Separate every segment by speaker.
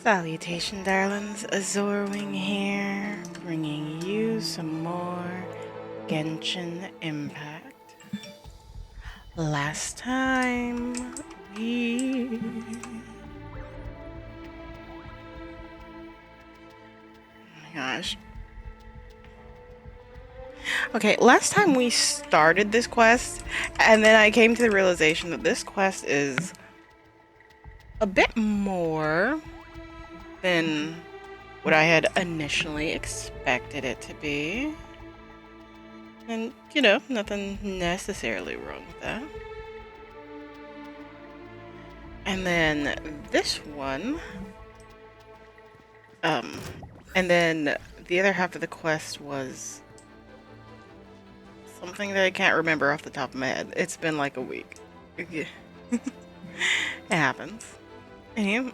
Speaker 1: Salutation, darlings. Azorwing here, bringing you some more Genshin Impact. Last time we... Oh my gosh. Okay, last time we started this quest, and then I came to the realization that this quest is a bit more than what I had initially expected it to be. And, you know, nothing necessarily wrong with that. And then this one, and then the other half of the quest was something that I can't remember off the top of my head. It's been like a week. It happens. Anyway,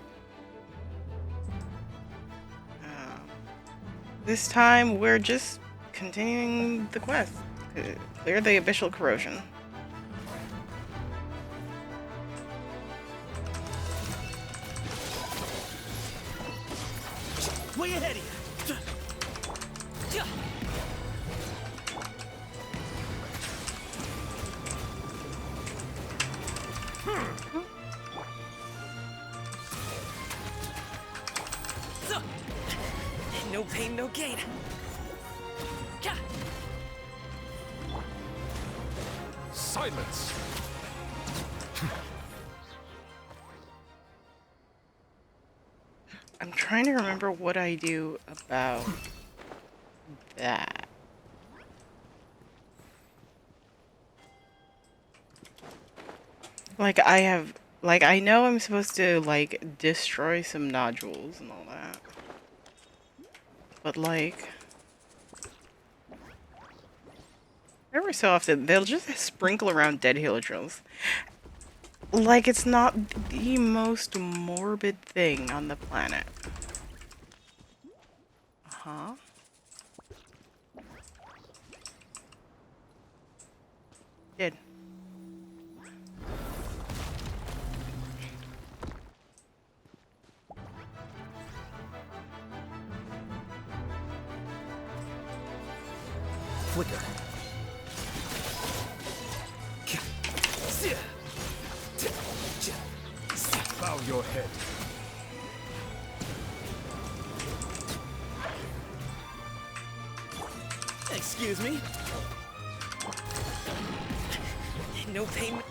Speaker 1: this time we're just continuing the quest. Clear the abyssal corrosion.
Speaker 2: Way ahead of you. No pain, no gain.
Speaker 3: Silence!
Speaker 1: I'm trying to remember what I do about that. Like, I know I'm supposed to, like, destroy some nodules and all that. But, like, every so often, they'll just sprinkle around dead heliotrophs. Like, it's not the most morbid thing on the planet. Uh-huh. Did.
Speaker 2: Flicker.
Speaker 3: Bow your head.
Speaker 2: Excuse me. No pain.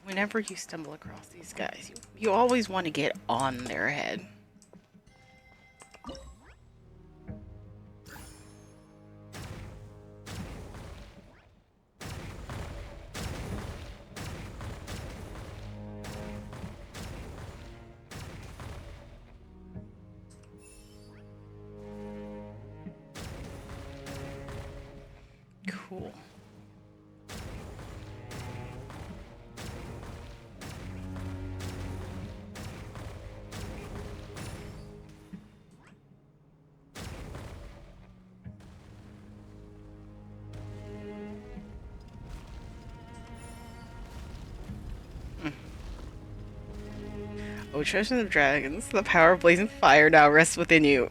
Speaker 1: Whenever you stumble across these guys, you always want to get on their head. Cool. O Chosen of Dragons, the power of blazing fire now rests within you.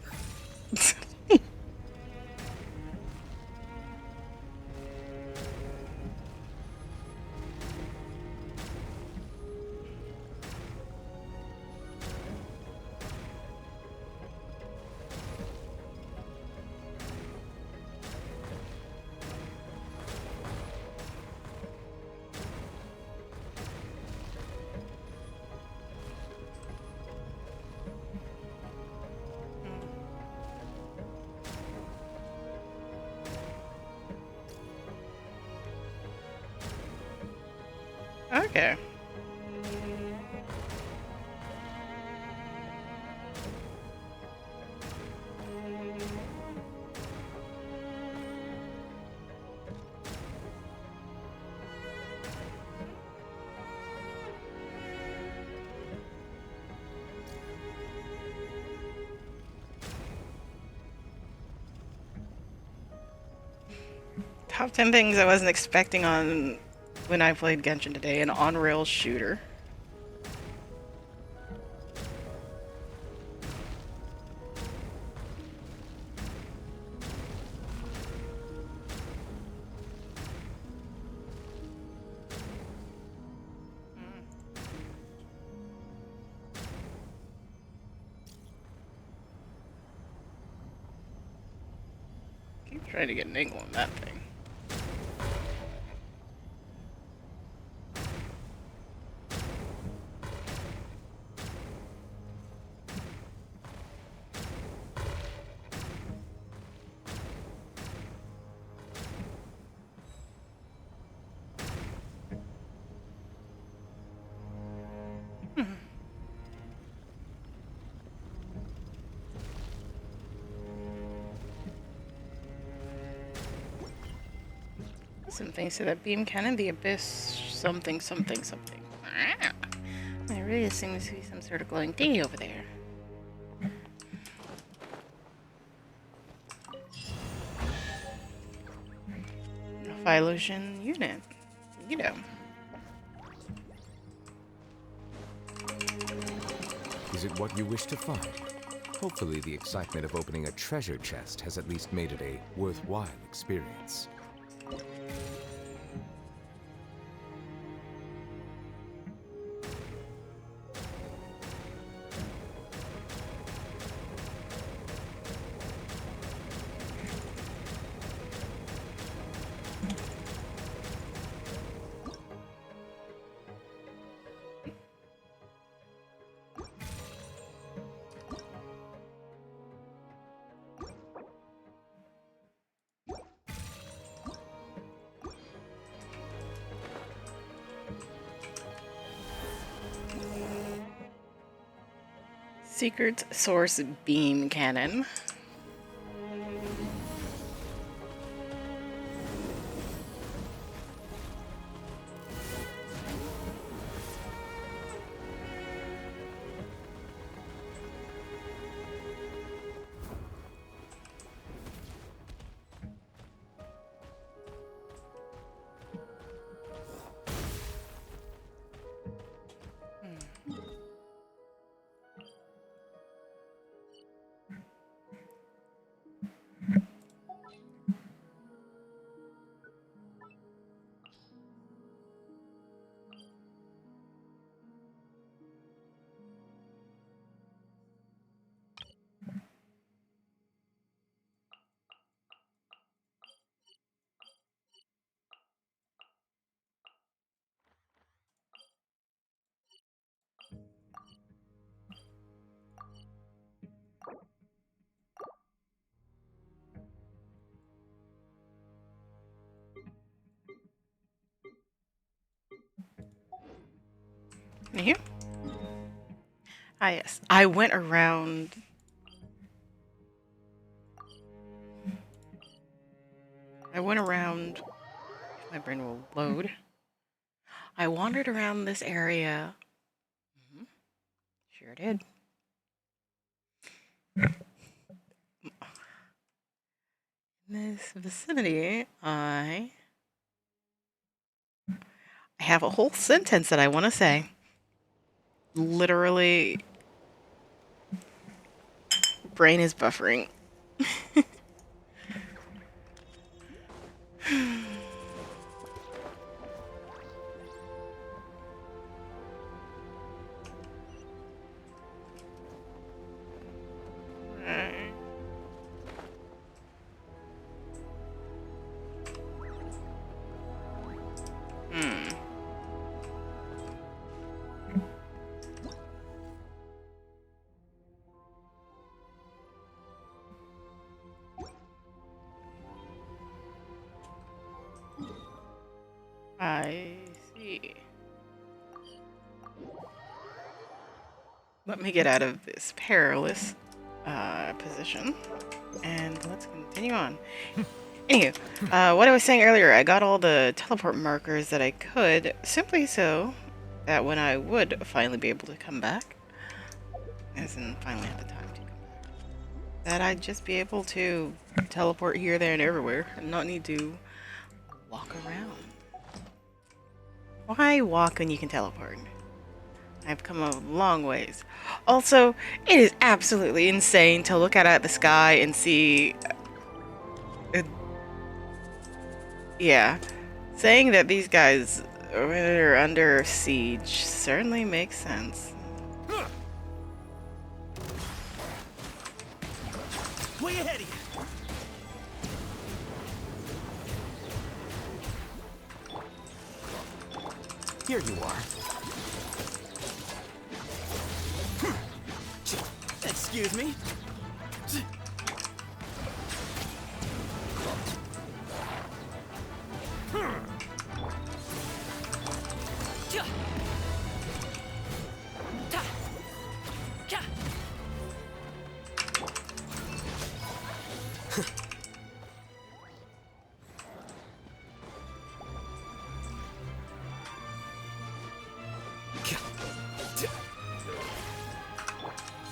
Speaker 1: Okay. Top 10 things I wasn't expecting on when I played Genshin today. An on-rail shooter. Keep trying to get an angle on that thing. Something to that beam cannon, the abyss, something, something, something. Ah, there really seems to be some sort of glowing thingy over there. A Phylosian unit. You know.
Speaker 3: Is it what you wish to find? Hopefully the excitement of opening a treasure chest has at least made it a worthwhile experience.
Speaker 1: Secret source beam cannon. You? Ah, yes. I went around. My brain will load. I wandered around this area. Sure did. In this vicinity, I have a whole sentence that I want to say. Literally, brain is buffering. I see. Let me get out of this perilous position, and let's continue on. Anywho, what I was saying earlier, I got all the teleport markers that I could, simply so that when I would finally be able to come back, as in finally have the time to come back, that I'd just be able to teleport here, there, and everywhere, and not need to walk around. Why walk when you can teleport? I've come a long ways. Also, it is absolutely insane to look out at the sky and see... yeah. Saying that these guys are under siege certainly makes sense.
Speaker 2: Way ahead of you.
Speaker 3: Here you are.
Speaker 2: Excuse me.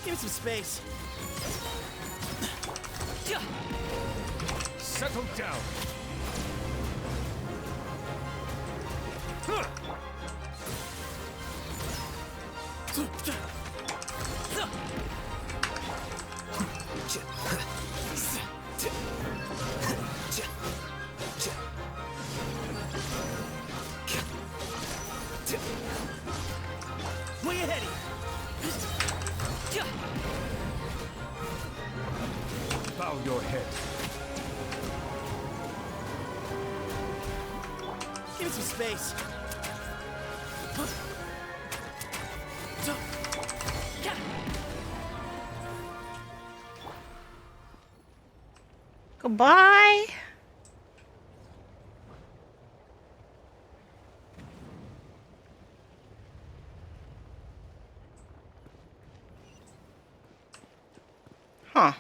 Speaker 2: Give me some space.
Speaker 3: Settle down.
Speaker 2: Way ahead of you.
Speaker 3: Bow your head.
Speaker 2: Give me some space.
Speaker 1: Goodbye. Huh.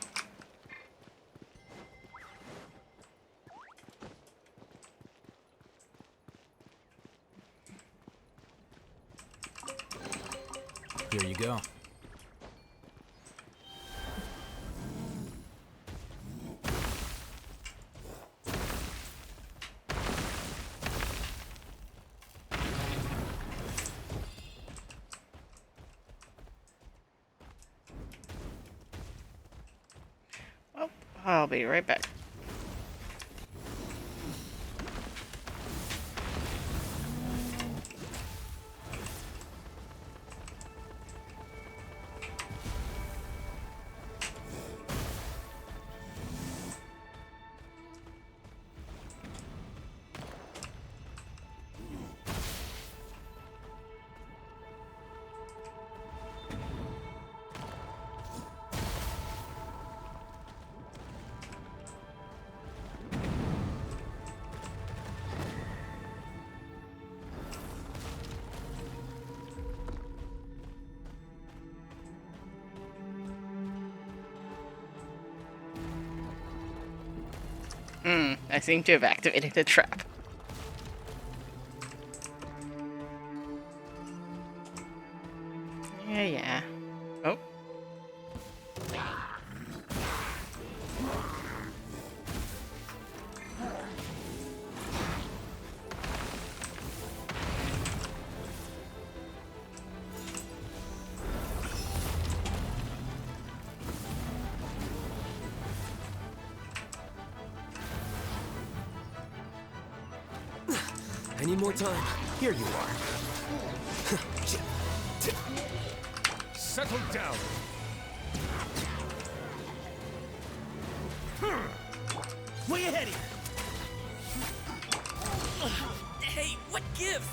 Speaker 3: Here you go.
Speaker 1: Oh, I'll be right back. I seem to have activated the trap. Yeah. Oh.
Speaker 3: Any more time? Here you are. Settle down.
Speaker 2: Way ahead of you. Hey, what gives?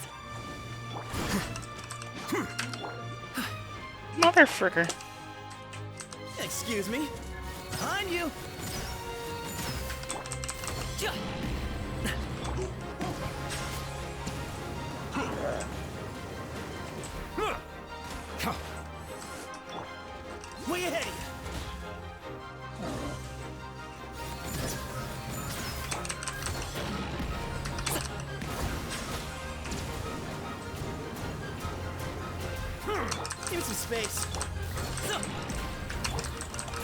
Speaker 1: Motherfricker.
Speaker 2: Excuse me. Behind you. Way ahead of you. Give me some space.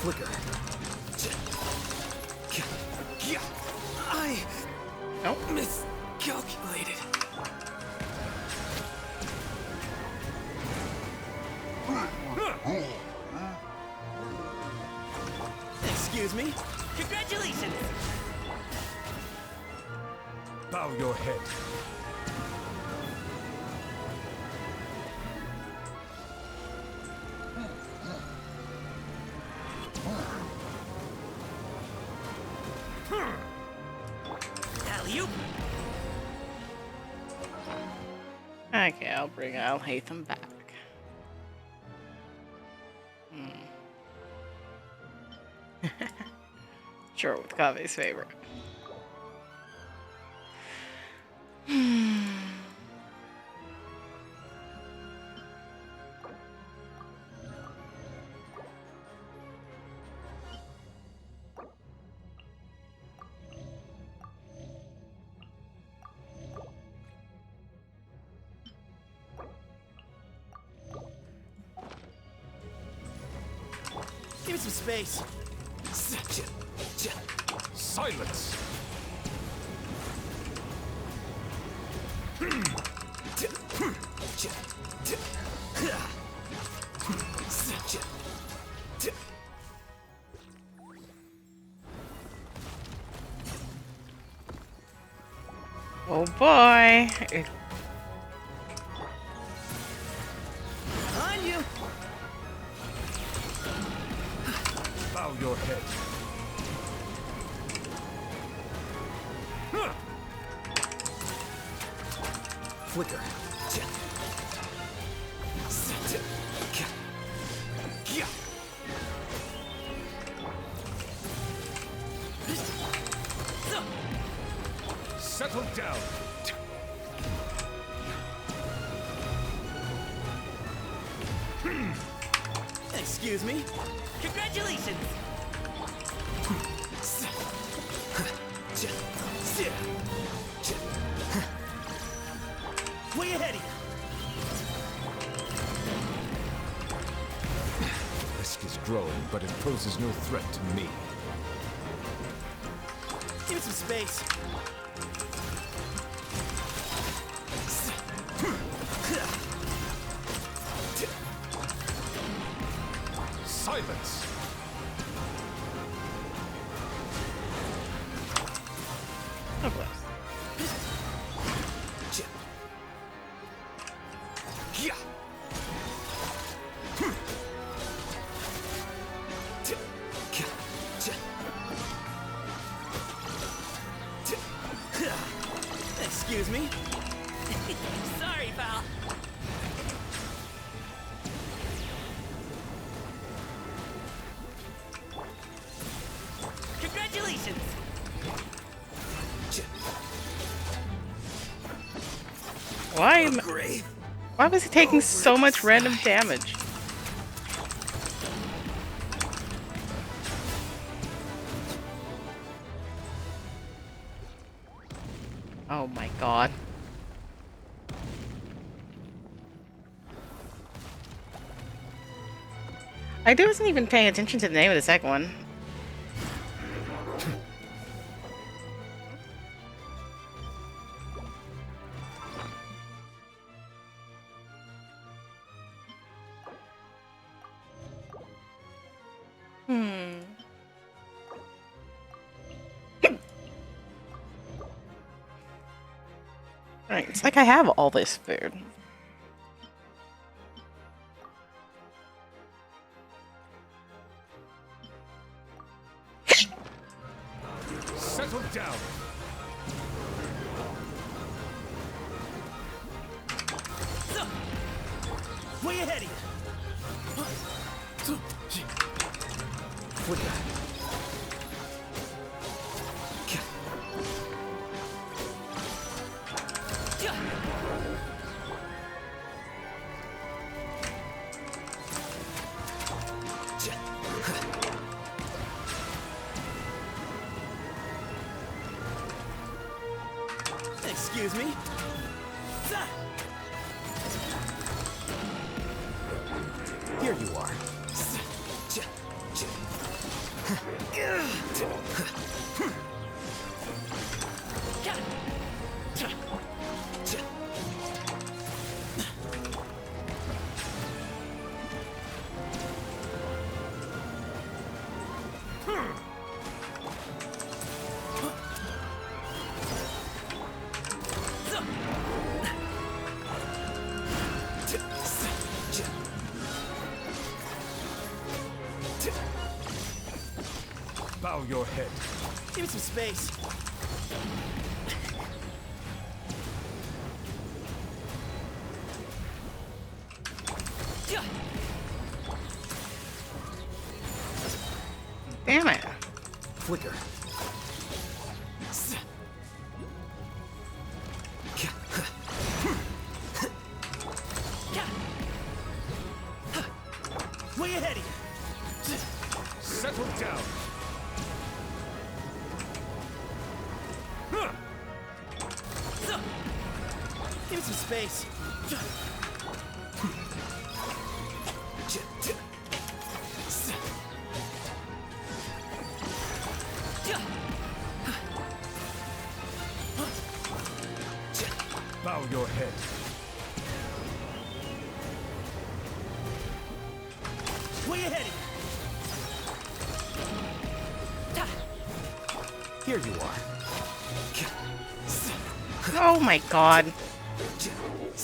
Speaker 3: Flicker.
Speaker 2: I
Speaker 1: Nope.
Speaker 2: miss. Congratulations!
Speaker 3: Bow your head.
Speaker 2: Alley-oop!
Speaker 1: Okay, I'll bring Al Hatham back. Sure, with Kave's favorite.
Speaker 2: Give me some space.
Speaker 3: Silence!
Speaker 1: Oh boy.
Speaker 2: On you!
Speaker 3: Bow your head. Flicker. Settle down.
Speaker 2: Excuse me? Congratulations! Way ahead of you!
Speaker 3: Risk is growing, but it poses no threat to me.
Speaker 2: Give me some space.
Speaker 3: Silence!
Speaker 1: Oh, bless.
Speaker 2: Excuse me? Sorry, pal. Congratulations!
Speaker 1: Why was he taking so much random damage? Oh my god. I wasn't even paying attention to the name of the second one. Right, it's like I have all this food.
Speaker 3: Settle down.
Speaker 2: Way ahead of you! Excuse me?
Speaker 3: Here you are. your head.
Speaker 2: Give me some space.
Speaker 1: Damn it.
Speaker 3: Flicker.
Speaker 2: Way ahead of you.
Speaker 3: Settle down.
Speaker 2: Give me some space.
Speaker 3: Bow your head.
Speaker 2: Way ahead of you.
Speaker 3: Here you are.
Speaker 1: Oh my god.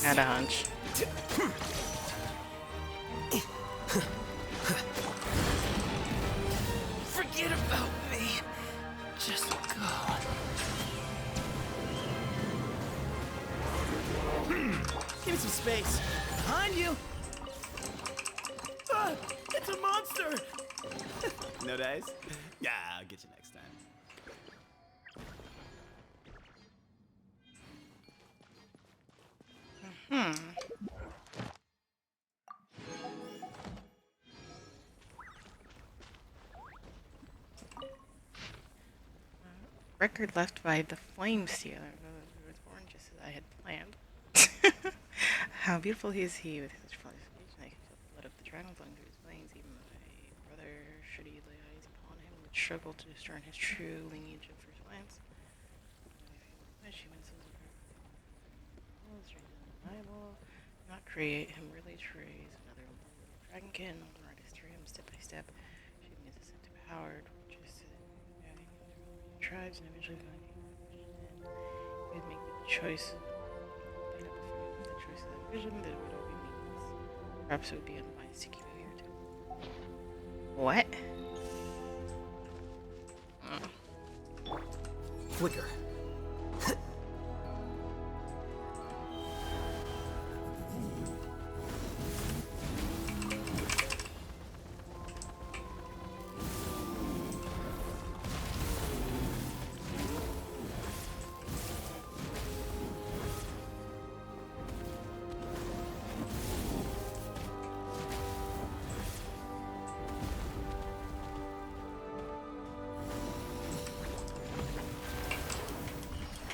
Speaker 1: Had a hunch.
Speaker 2: Forget about me. Just go. Give me some space. Behind you. Ah, it's a monster. No dice? Yeah, I'll get you next time.
Speaker 1: Record left by the flame stealer. He was born just as I had planned. How beautiful is he with his qualification. I can feel the blood of the dragon flowing through his veins. Even my brother, should he lay eyes upon him, would struggle to discern his true lineage at first glance. I will not create him really trace another little dragonkin. I'll write his him step by step, shaping his ascent to power, which is having tribes and eventually finding he would make the choice. The choice of that vision that would all be meaningless. Perhaps it would be unwise to keep him here too. What?
Speaker 3: Flicker.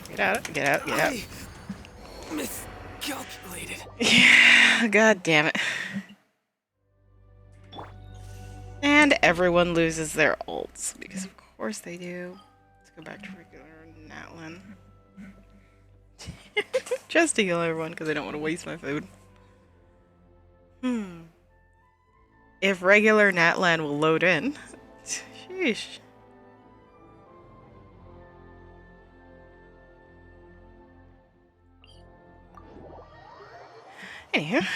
Speaker 1: Get out, get out, get out.
Speaker 2: I miscalculated.
Speaker 1: Yeah, god damn it. And everyone loses their ults, because of course they do. Let's go back to regular Natlin. Just to heal everyone, because I don't want to waste my food. If regular Natlan will load in. Sheesh. Anywho.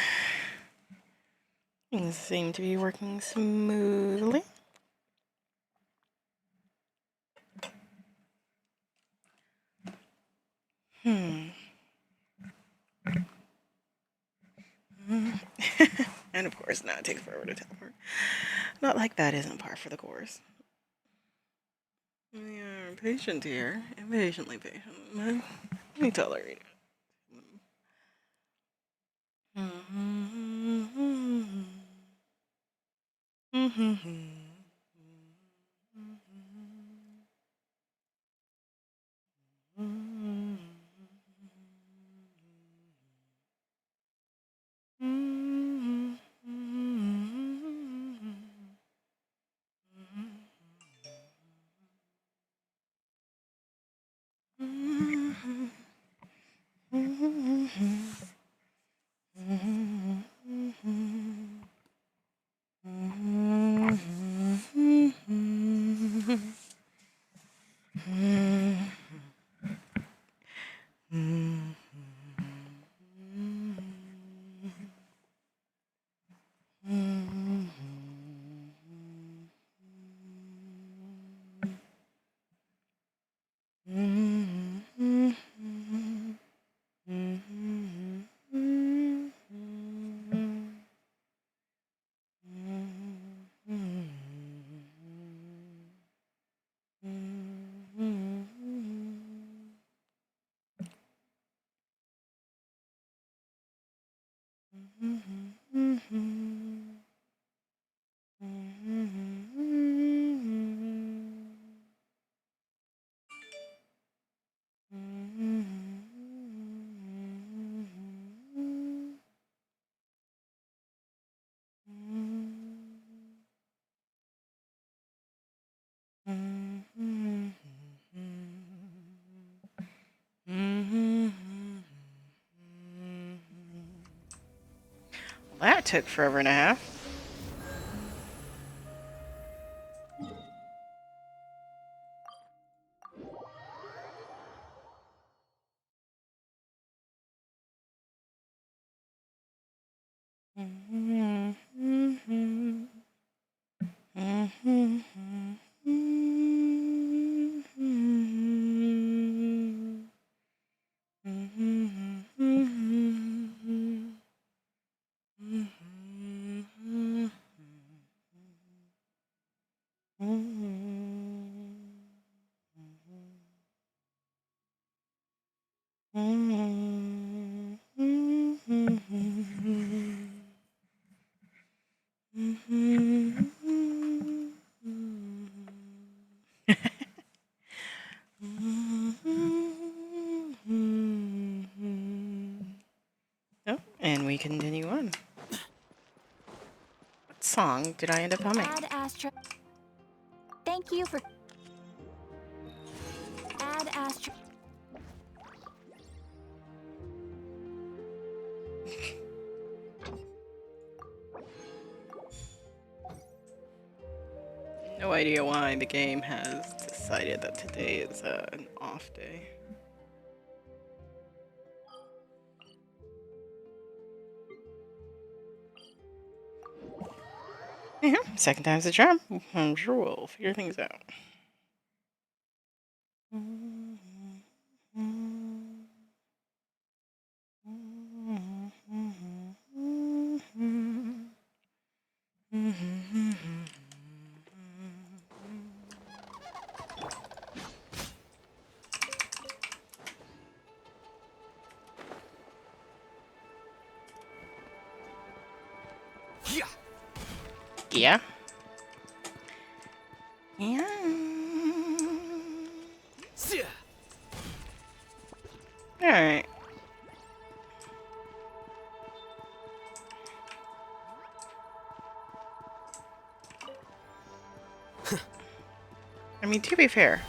Speaker 1: Things seem to be working smoothly. And of course, now it takes forever to teleport. Not like that isn't par for the course. We are patient here. Impatiently patient. We tolerate it. that took forever and a half. Oh, and we continue on. What song did I end up humming?
Speaker 4: Add Astro. Thank you for. Add Astro.
Speaker 1: No idea why the game has decided that today is an off day. Yeah, second time's the charm. I'm sure we'll figure things out. Yeah. Yeah. Alright. I mean, to be fair,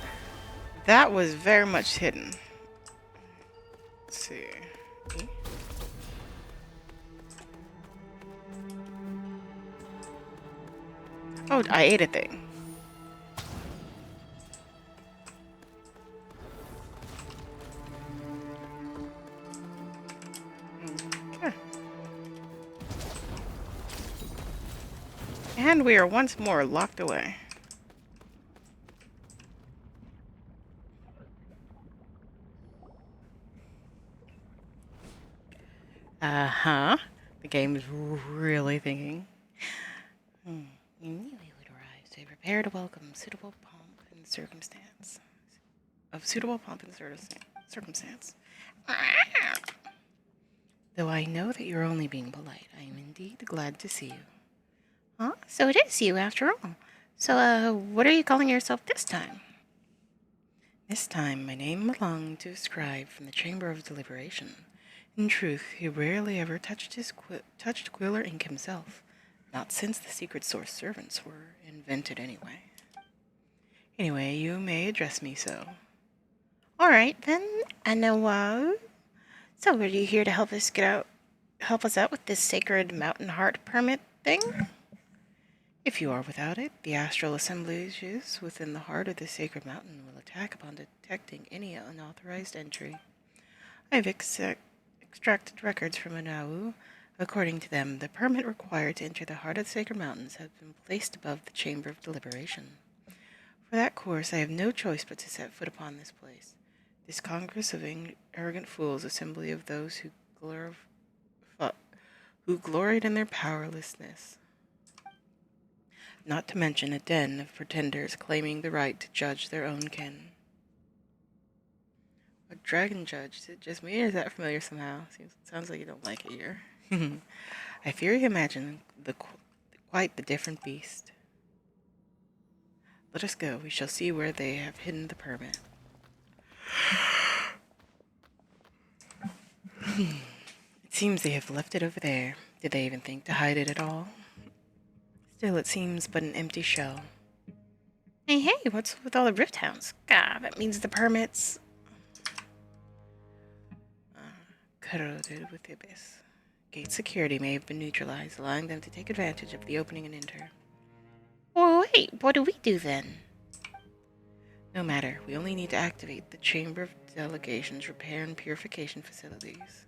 Speaker 1: that was very much hidden. Let's see. Oh, I ate a thing. Okay. And we are once more locked away. Uh-huh. The game is really thinking. You knew he would arrive, so prepare to welcome suitable pomp and circumstance. Of suitable pomp and circumstance. Though I know that you're only being polite, I am indeed glad to see you. Huh? So it is you, after all. So, what are you calling yourself this time? This time, my name belonged to a scribe from the Chamber of Deliberation. In truth, he rarely ever touched Quiller ink himself, not since the secret source servants were invented anyway. Anyway, you may address me so. All right, then. So are you here to help us out with this sacred mountain heart permit thing? If you are without it, the astral assemblages within the heart of the sacred mountain will attack upon detecting any unauthorized entry. I have extracted records from Anau. According to them, the permit required to enter the heart of the sacred mountains has been placed above the Chamber of Deliberation. For that course, I have no choice but to set foot upon this place. This congress of arrogant fools, assembly of those who gloried in their powerlessness. Not to mention a den of pretenders claiming the right to judge their own kin. A dragon judge? Is it just me, or is that familiar somehow? Sounds like you don't like it here. I fear you imagine quite the different beast. Let us go. We shall see where they have hidden the permit. It seems they have left it over there. Did they even think to hide it at all? Still, it seems but an empty shell. Hey, what's with all the rift hounds? God, that means the permit's corroded with the abyss. Gate security may have been neutralized, allowing them to take advantage of the opening and enter. Well, wait, what do we do then? No matter, we only need to activate the Chamber of Delegation's repair and purification facilities.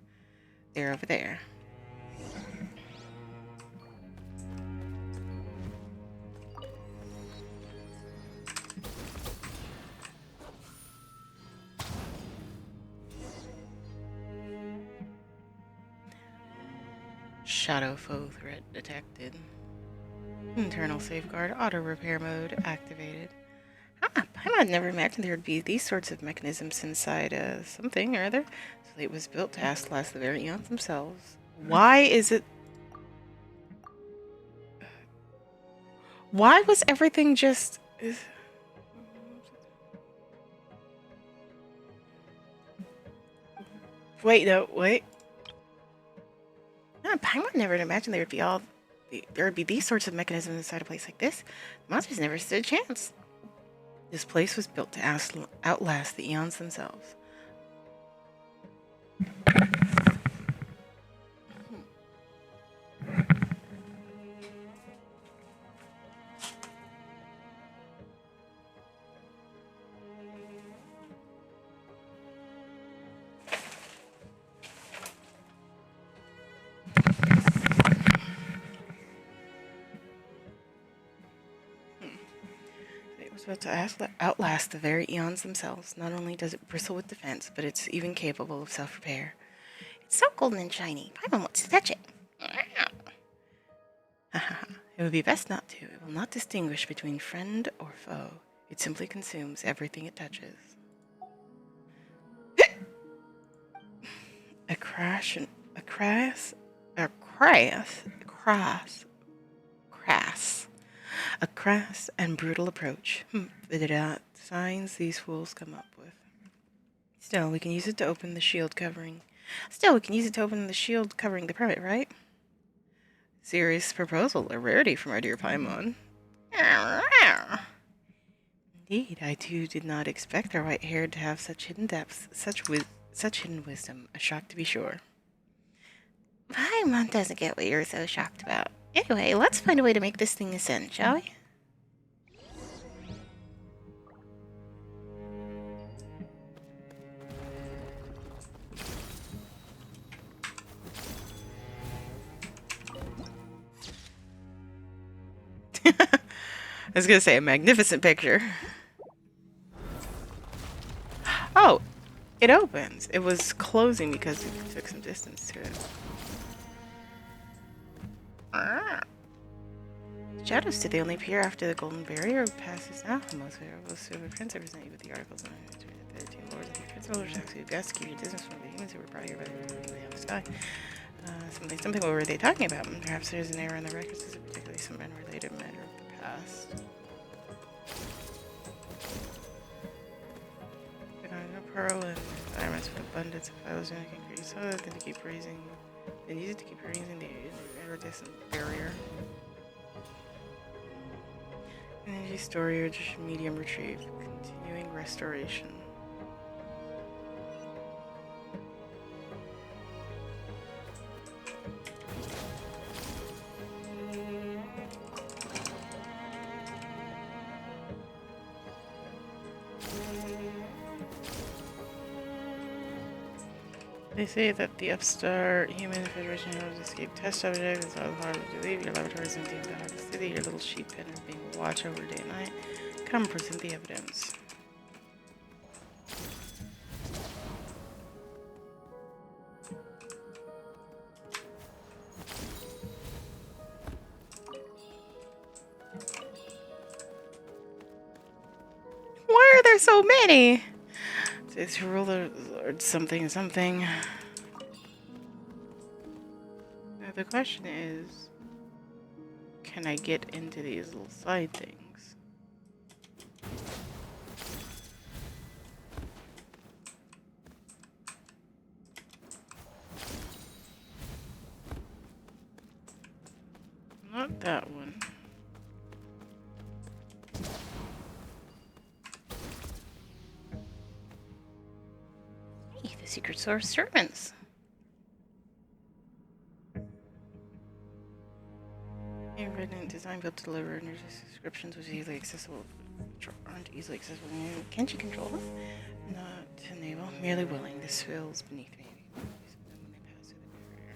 Speaker 1: They're over there. Shadow foe threat detected. Internal safeguard auto repair mode activated. I might never imagined there would be these sorts of mechanisms inside something or other. So it was built to outlast the very eons themselves. Why is it? Why was everything just? Wait, no, wait. No, I would never imagine there would be these sorts of mechanisms inside a place like this. Monsters never stood a chance. This place was built to outlast the eons themselves. It was built to outlast the very eons themselves. Not only does it bristle with defense, but it's even capable of self-repair. It's so golden and shiny. Paimon wants to touch it. It would be best not to. It will not distinguish between friend or foe. It simply consumes everything it touches. A crass and brutal approach. The designs these fools come up with. Still, we can use it to open the shield covering the permit, right? Serious proposal, a rarity from our dear Paimon. Indeed, I too did not expect our white-haired to have such hidden depths, such hidden wisdom. A shock to be sure. Paimon doesn't get what you're so shocked about. Anyway, let's find a way to make this thing ascend, shall we? I was gonna say a magnificent picture. Oh, it opens. It was closing because it took some distance to it. Shadows, did they only appear after the golden barrier passes now? Most variables silver prince represent you with the articles on the 13 lords of the principal attacks. We've got to keep your distance from the humans who were brought here by the sky. Something, what were they talking about? Perhaps there's an error in the records. This is particularly some unrelated matter of the past. Pearl and environments with abundance of phytogenetic ingredients, so then to keep raising, then use it to keep raising the iridescent barrier. Energy storage, medium retrieve, continuing restoration. They say that the upstart human federation has escaped test object. It's all hard to leave. Your laboratory is empty in the heart of the city. Your little sheep pen is being watched over day and night. Come present the evidence. Why are there so many? It's ruler or something. Now the question is, can I get into these little side things? Not that one. Hey, the secret source servants. design built to deliver energy descriptions which aren't easily accessible. Can't you control them? Not enable. Merely willing. This feels beneath me. When they pass through the barrier.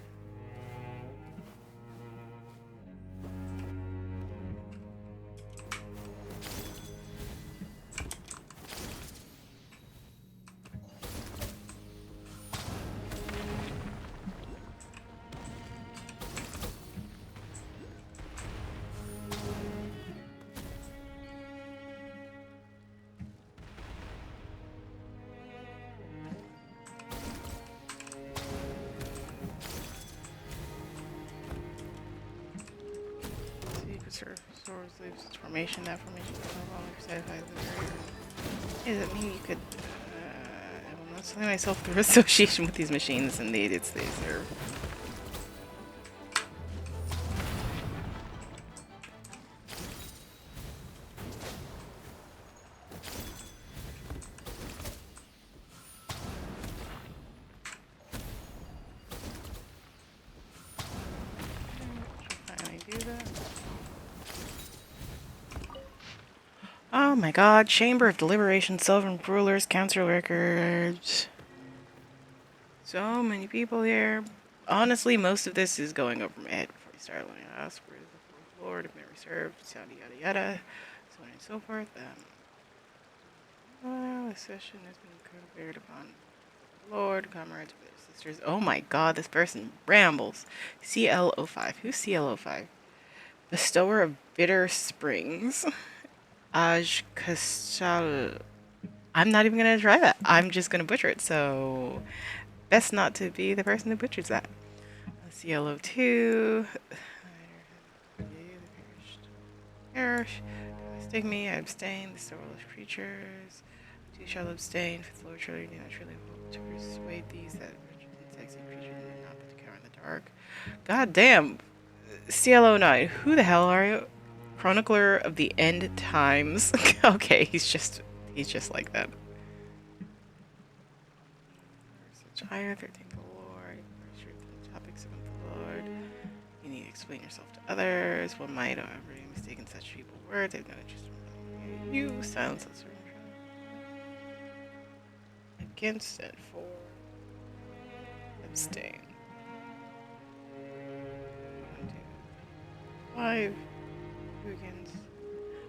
Speaker 1: Source leaves its formation. That formation is no longer satisfied the barrier. Does it mean you could? I will not slay myself through association with these machines. Indeed, it's they serve. Finally do that. Oh my god, Chamber of Deliberation, Sylvan Rulers, Council Records. So many people here. Honestly, most of this is going over my head before we start. Let me ask, where is the fourth lord? If never served, yada yada yada, so on and so forth. This session has been conferred upon Lord, comrades, brothers, sisters. Oh my god, this person rambles. CL05. Who's CL05? Bestower of Bitter Springs. Aj Kashal. I'm not even gonna try that. I'm just gonna butcher it. So, best not to be the person who butchers that. CLO2. Perish. Mistake me. I abstain. The soulless creatures. Two shall abstain. Fifth Lord, surely do not truly hope to persuade these that wretched and sexy creatures may not put the cower in the dark. God damn. CLO9. Who the hell are you? Chronicler of the End Times. Okay, he's just like that. Such higher, 13th Lord. The topics of the Lord. You need to explain yourself to others. One might, however, mistake in such feeble words. I have no interest in you. Silence that certain against it for abstain. 1, 2, 5. Against.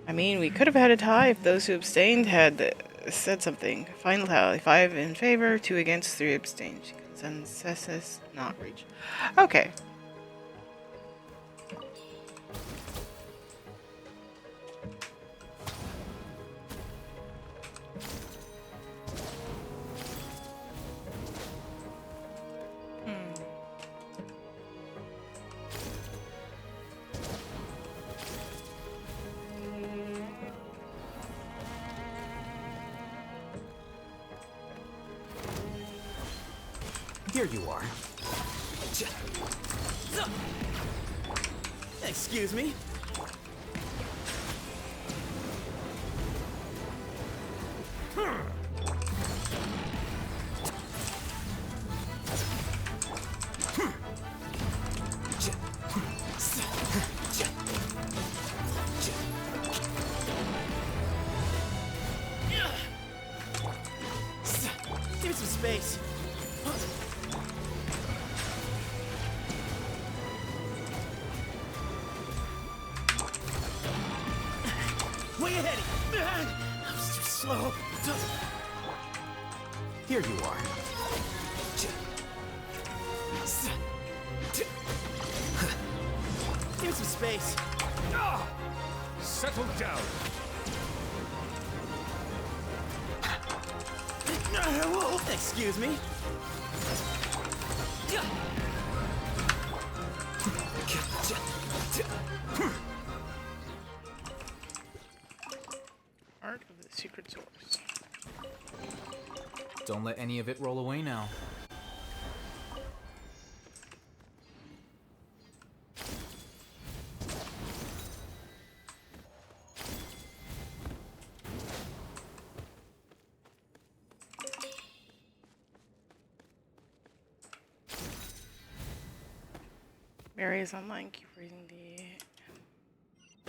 Speaker 1: I mean, we could have had a tie if those who abstained had said something. Final tally: 5 in favor, 2 against, 3 abstained. Consensus not reached. Okay.
Speaker 2: Here you are. Excuse me. Give me some space. Way ahead! I was too slow. Here you are. Give me some space.
Speaker 3: Settle down.
Speaker 2: Excuse me.
Speaker 1: Art of the Secret Source.
Speaker 5: Don't let any of it roll away now.
Speaker 1: Mary is online. Keep reading the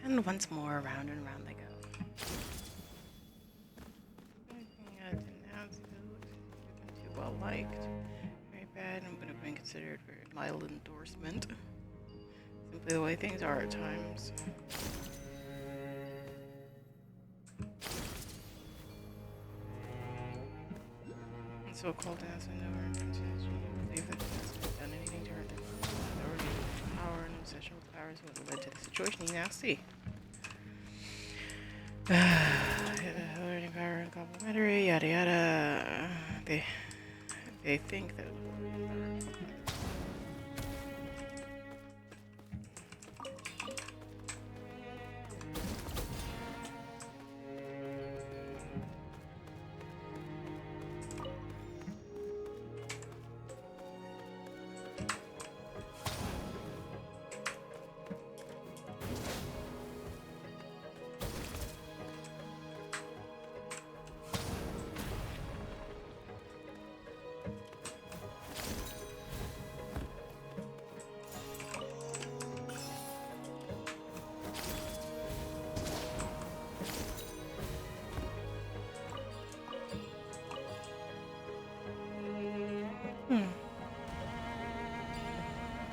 Speaker 1: And once more, round and round they go. Too well liked. Very bad, and would have been considered very mild endorsement. Simply the way things are at times. And so called as I know her intentions, you believe that it hasn't done anything to hurt their authority, power, and obsession with powers would have led to the situation you now see. Authority, power, and complementary, yada yada. They think that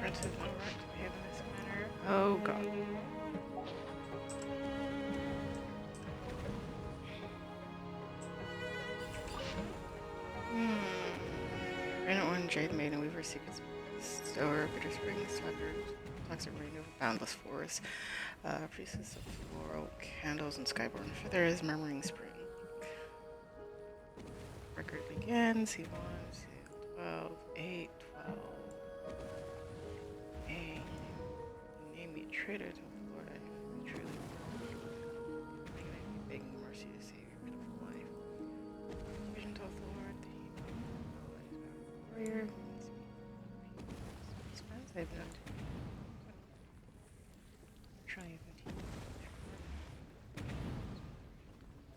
Speaker 1: Prince has no right to behave in this manner. Oh god. Granite one, Jade Maiden, Weaver Secrets, Stower, Bitter Spring, Toxic Rain over Boundless Forest, Priestess of Floral Candles and Skyborn Feathers, Murmuring Spring. Record begins, C1, C12, 8, 12. Hey, name me a traitor to the Lord, I truly begging mercy to save your pitiful life. Vision to the Lord, the warrior, spends they've known to try and continue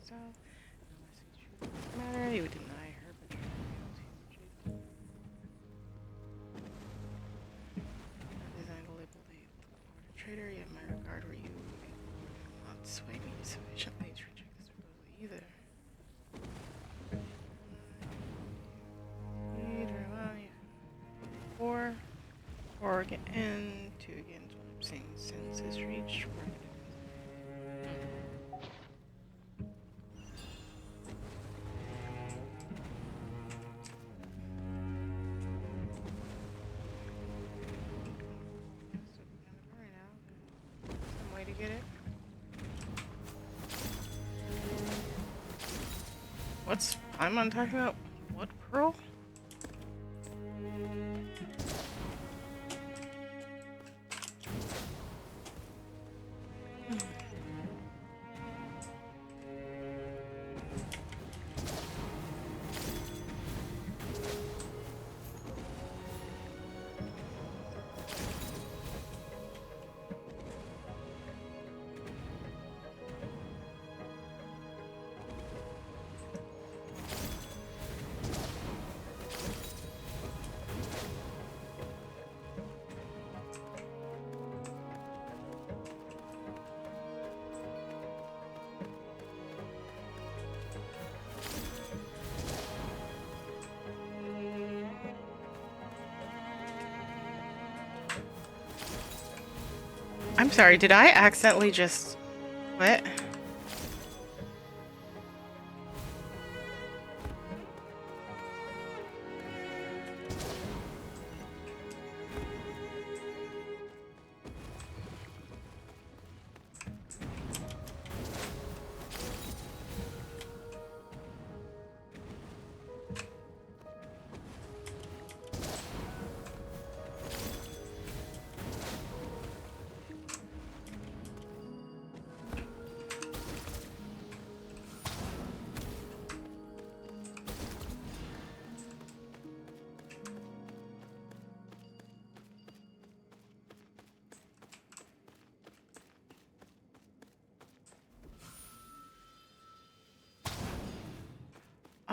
Speaker 1: so, unless it's true matter, you would deny her, but designed to label the Lord a traitor, yet my regard for you will not sway me sufficiently to reject this proposal either. Four again, 2 again, is what I'm saying. Census reached. Some way to get it. What's I'm on talking about? What pearl? I'm sorry, did I accidentally just... What?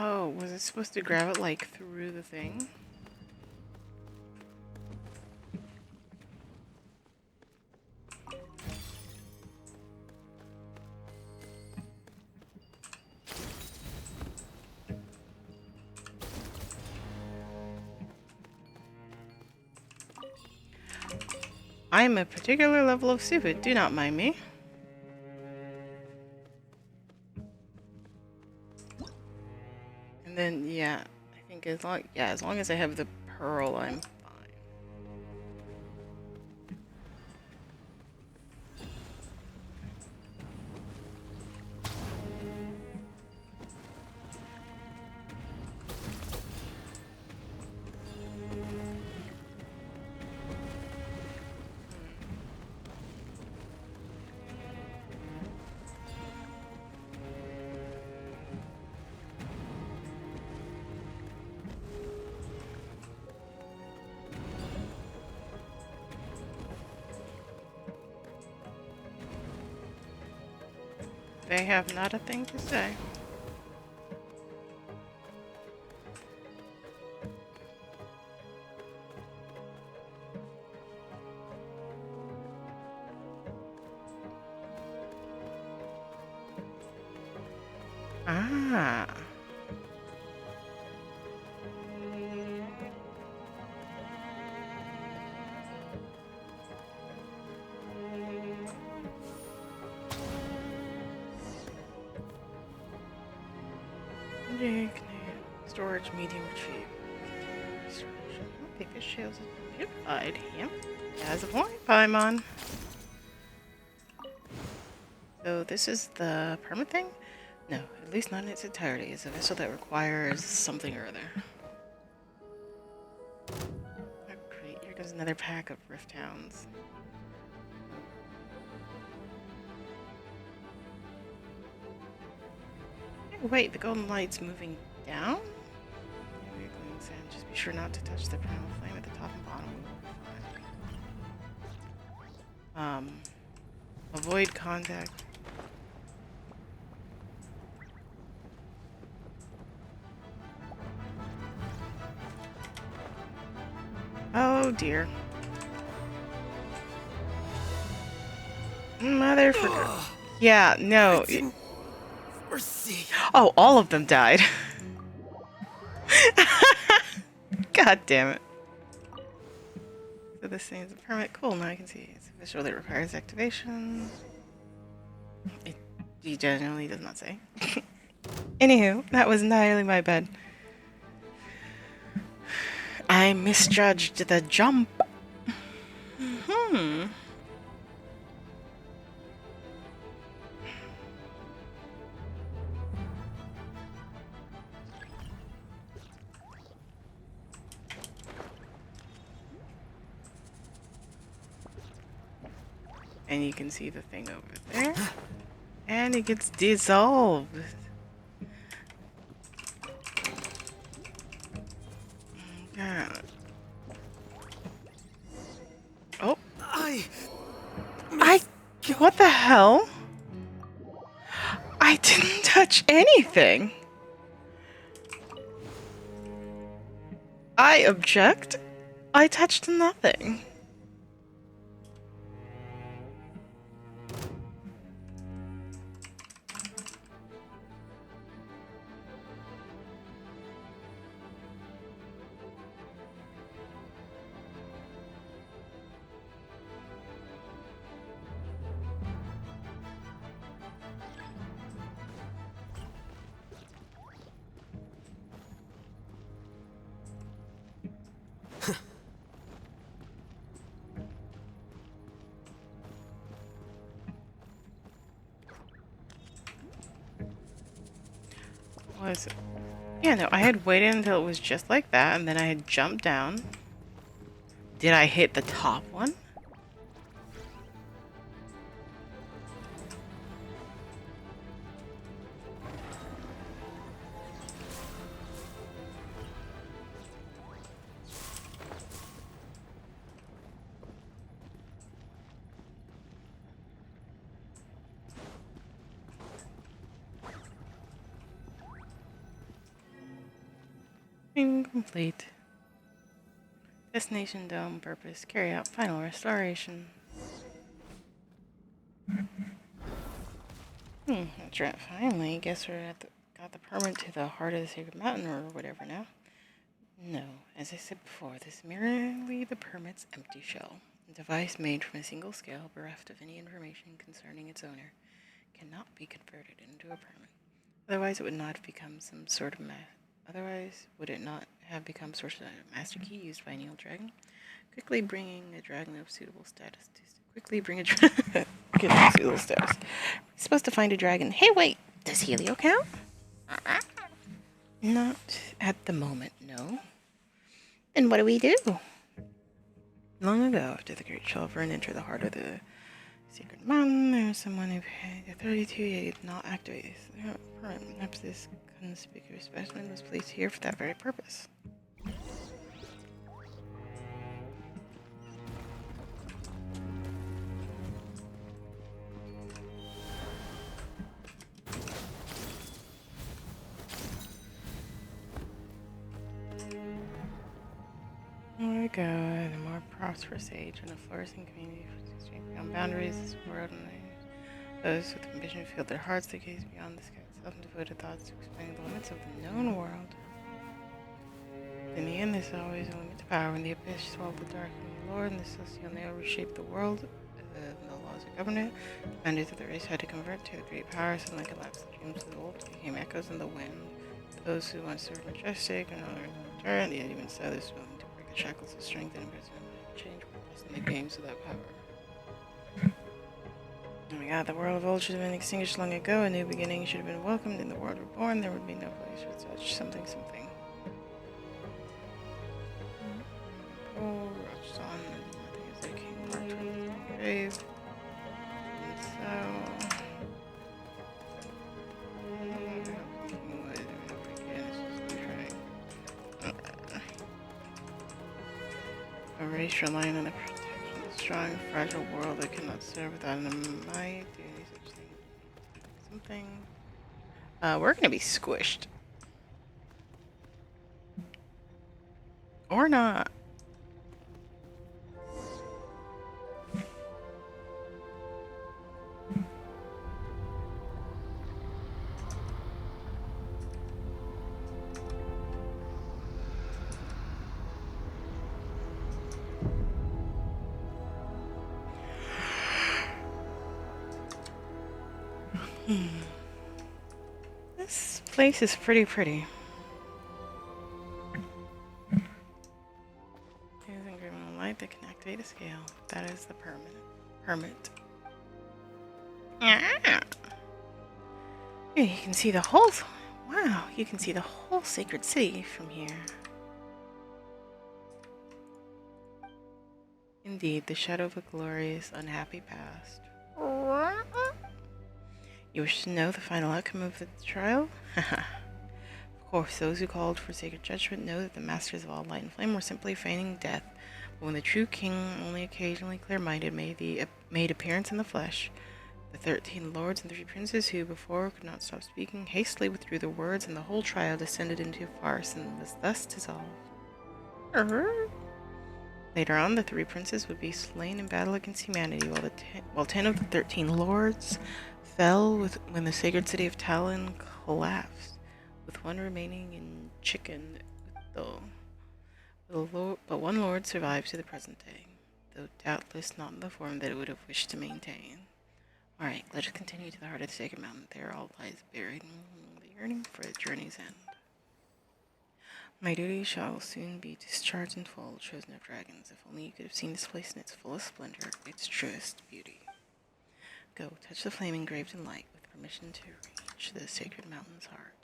Speaker 1: Oh, was it supposed to grab it, like, through the thing? I'm a particular level of stupid. Do not mind me. And then, yeah, I think as long as I have the pearl, I'm fine. They have not a thing to say. Ah. Storage medium retrieve. Paper shells has been beautified. Yep. Has a point, Paimon. So this is the permit thing? No, at least not in its entirety. It's a vessel that requires something or other. Oh, great. Here goes another pack of Rift Hounds. Oh, wait, the golden light's moving down? Just be sure not to touch the primal flame at the top and bottom. Avoid contact. Oh dear. Motherfucker. Yeah, no. Oh, all of them died. God damn it. So this thing is a permit. Cool, now I can see it's a visual that requires activation. It generally does not say. Anywho, that was entirely my bad. I misjudged the jump. And you can see the thing over there. And it gets dissolved. God. Oh. What the hell? I didn't touch anything. I object. I touched nothing. Was it? Yeah, no, I had waited until it was just like that, and then I had jumped down. Did I hit the top one? Incomplete. Destination dome purpose. Carry out final restoration. That's right. Finally, guess we're at got the permit to the heart of the sacred mountain or whatever now. No, as I said before, this is merely the permit's empty shell. A device made from a single scale, bereft of any information concerning its owner, cannot be converted into a permanent. Otherwise, it would not have become some sort of Otherwise, would it not have become sort of a master key used by an evil dragon? Quickly bringing a dragon of suitable status to quickly bring a dragon of suitable status. We're supposed to find a dragon. Hey, wait, does Helio count? Not at the moment, no. Then what do we do? Long ago, after the Great Shelvern entered the heart of the Secret Mountain, there was someone who paid the 32 did not activate this. Perhaps this conspicuous specimen was placed here for that very purpose. Here we go, the more prosperous age and a flourishing community beyond boundaries, this world and those with ambition filled their hearts, they gaze beyond the sky, self-devoted thoughts to expanding the limits of the known world. In the end, there's always a limit to power. When the abyss swallowed the dark and the Lord and the celestial nail reshaped the world, the laws of government, the mandate of the race had to convert to the great power, suddenly collapsed. The dreams of the old became echoes in the wind. Those who once were majestic and honored turned, yet even so, this willing to break the shackles of strength and imprisonment, change purpose in the games of that power. Oh my god, the world of old should have been extinguished long ago. A new beginning should have been welcomed. In the world reborn, there would be no place for such something. Oh, rushed on, and nothing is like king marked from the grave. And so... A race relying on the protection of a strong, fragile world that cannot serve without an might do any such thing. Something. We're gonna be squished. Or not. This place is pretty. There's an agreement light that can activate a scale. That is the permit. Ah. Here you can see the whole. Wow, you can see the whole sacred city from here. Indeed, the shadow of a glorious, unhappy past. You wish to know the final outcome of the trial? Of course, those who called for sacred judgment know that the masters of all light and flame were simply feigning death. But when the true king, only occasionally clear-minded, made appearance in the flesh, the 13 lords and 3 princes who before could not stop speaking hastily withdrew their words, and the whole trial descended into a farce and was thus dissolved. Later on, the 3 princes would be slain in battle against humanity, while 10 of the 13 lords fell when the sacred city of Talon collapsed, with one remaining in chicken, but one lord survived to the present day, though doubtless not in the form that it would have wished to maintain. Alright, let us continue to the heart of the sacred mountain. There all lies buried in the yearning for the journey's end. My duty shall soon be discharged in full, chosen of dragons. If only you could have seen this place in its fullest splendor, its truest beauty. Go, touch the flame engraved in light, with permission to reach the sacred mountain's heart.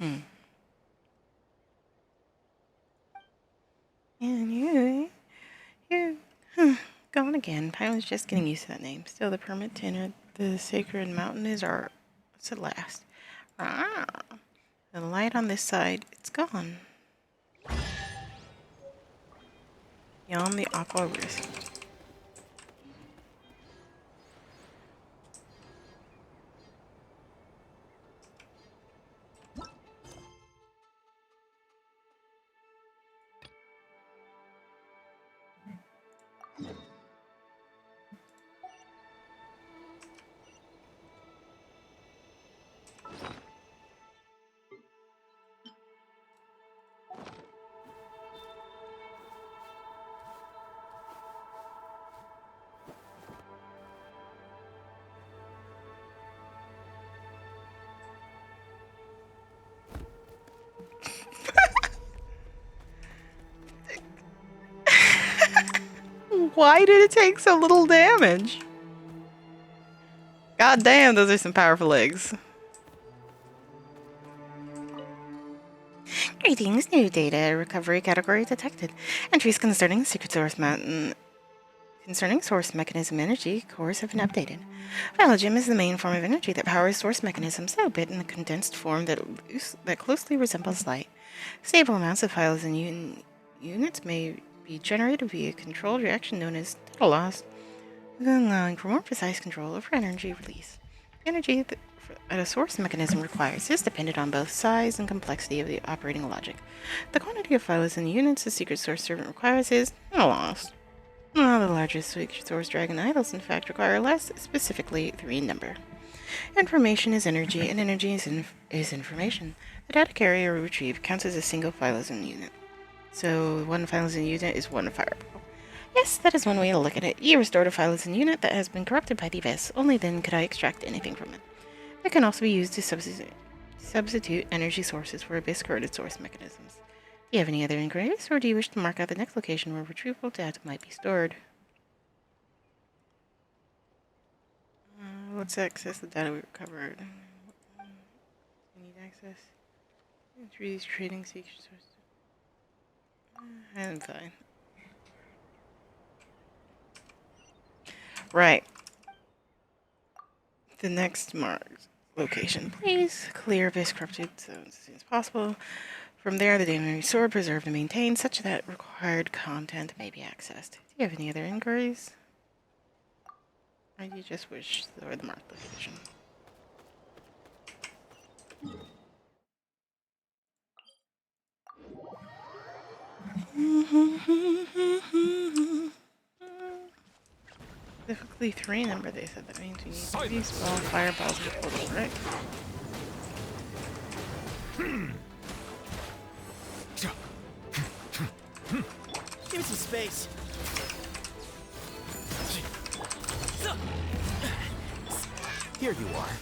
Speaker 1: And gone again. I was just getting used to that name. Still, the permit to enter the sacred mountain is ours at last. The light on this side, it's gone. Beyond the aqua risk. Why did it take so little damage? God damn, those are some powerful eggs. Greetings, new data recovery category detected. Entries concerning source mechanism energy cores have been updated. Phylogem is the main form of energy that powers source mechanisms, though bit in a condensed form that closely resembles light. Stable amounts of files and units may be generated via a controlled reaction known as data loss, allowing for more precise control over energy release. The energy that a source mechanism requires is dependent on both size and complexity of the operating logic. The quantity of files and units a secret source servant requires is data loss. The largest secret source dragon idols, in fact, require less, specifically 3 in number. Information is energy, and energy is information. The data carrier retrieved counts as a single phylosyn unit. So, 1 phylosyn unit is 1 fireball. Yes, that is one way to look at it. You restored a phylosyn unit that has been corrupted by the abyss. Only then could I extract anything from it. It can also be used to substitute energy sources for abyss-corroded source mechanisms. Do you have any other inquiries, or do you wish to mark out the next location where retrievable data might be stored? Let's access the data we recovered. We need access. Through these trading secret sources. I'm fine. Right. The next marked location. Please clear abyss corrupted zones as soon as possible. From there, the data may be stored, preserved, and maintained such that required content may be accessed. Do you have any other inquiries? Or do you just wish for the marked location? Specifically 3 number, they said. That means we need 3 small fireballs in total, right?
Speaker 2: Give me some space.
Speaker 3: Here you are.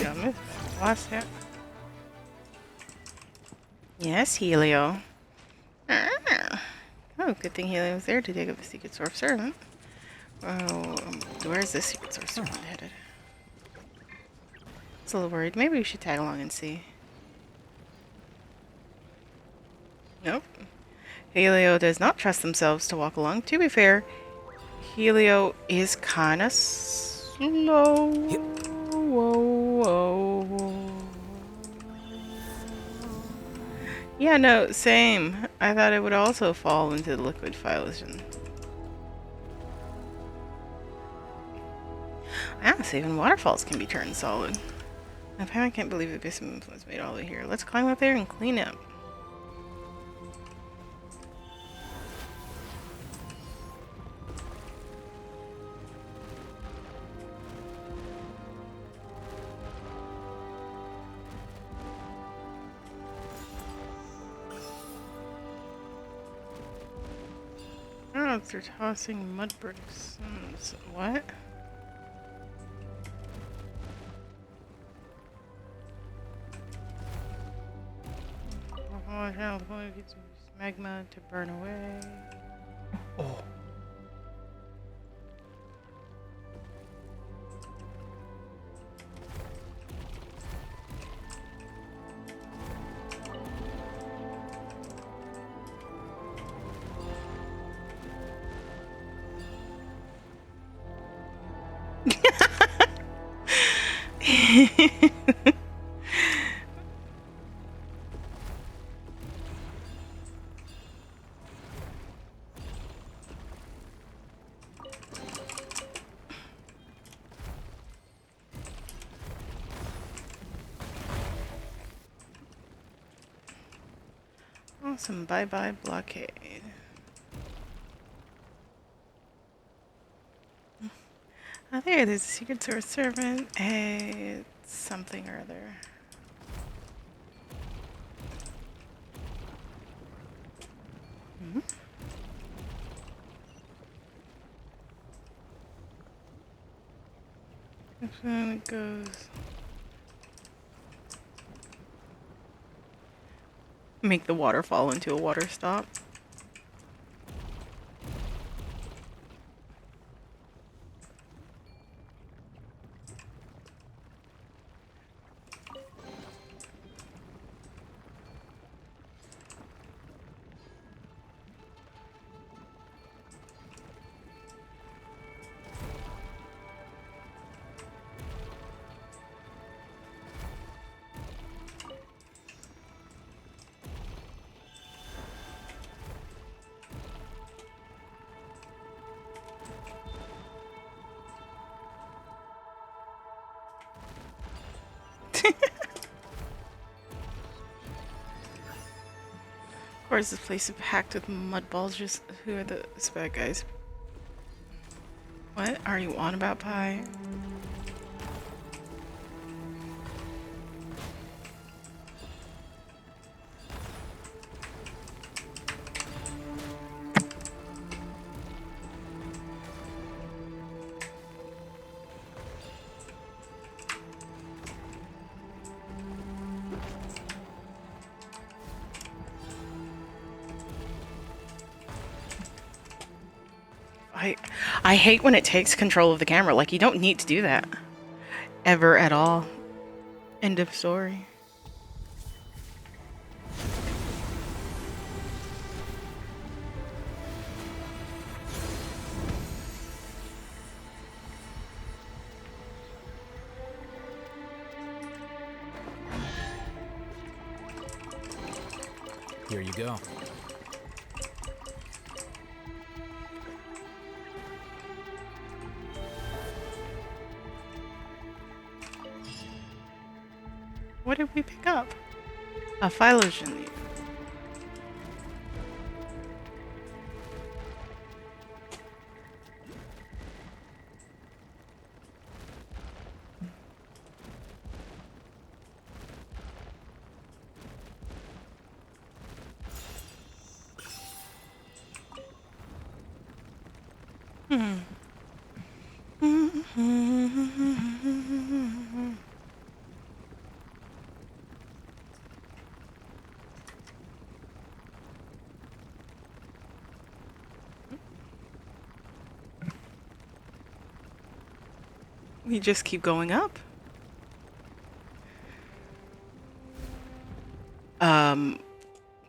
Speaker 1: Got me. Last hit. Yes, Helio. Oh, good thing Helio was there to dig up the secret source servant. Oh, where's the secret source servant headed? I was a little worried. Maybe we should tag along and see. Nope. Helio does not trust themselves to walk along. To be fair, Helio is kind of slow. Whoa. Yeah, no, same. I thought it would also fall into the liquid phylogeny. Yes, even waterfalls can be turned solid. I can't believe that this was made all the way here. Let's climb up there and clean up. Oh, they're tossing mud bricks. What? Get some magma to burn away.
Speaker 5: Oh.
Speaker 1: Awesome. Bye-bye blockade. Oh, there's a secret source servant. Hey, it's something or other. And it goes. Make the water fall into a water stop. Of course, this place is packed with mud balls. Just who are the bad guys? What are you on about, Pie? I hate when it takes control of the camera. Like, you don't need to do that. Ever at all. End of story.
Speaker 5: Here you go.
Speaker 1: What did we pick up? A phylogeny leaf. We just keep going up.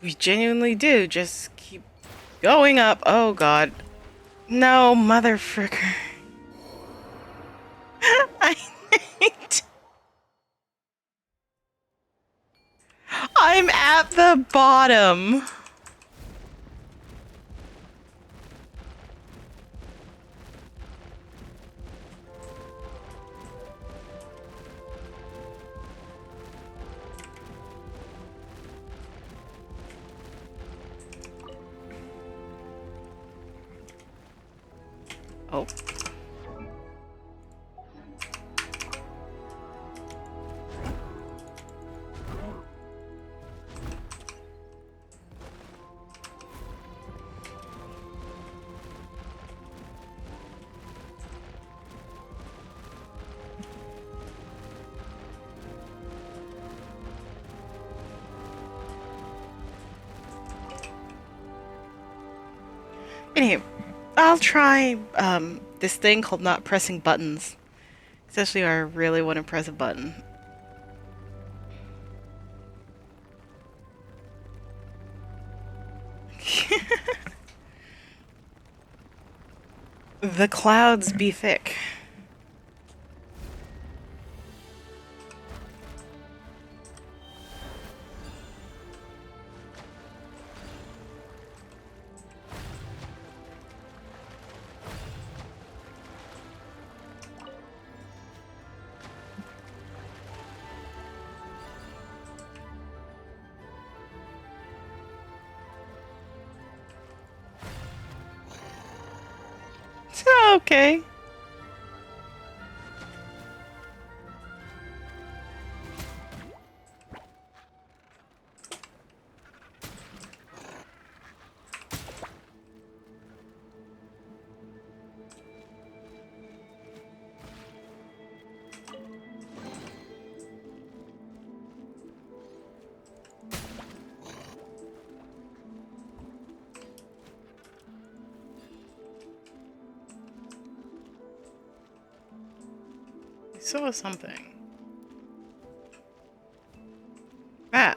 Speaker 1: We genuinely do just keep going up. Oh god. No, mother fricker. I hate. I'm at the bottom. Oh. Anywho, I'll try this thing called not pressing buttons. Especially when I really want to press a button. The clouds be thick. Okay. I saw something. Ah.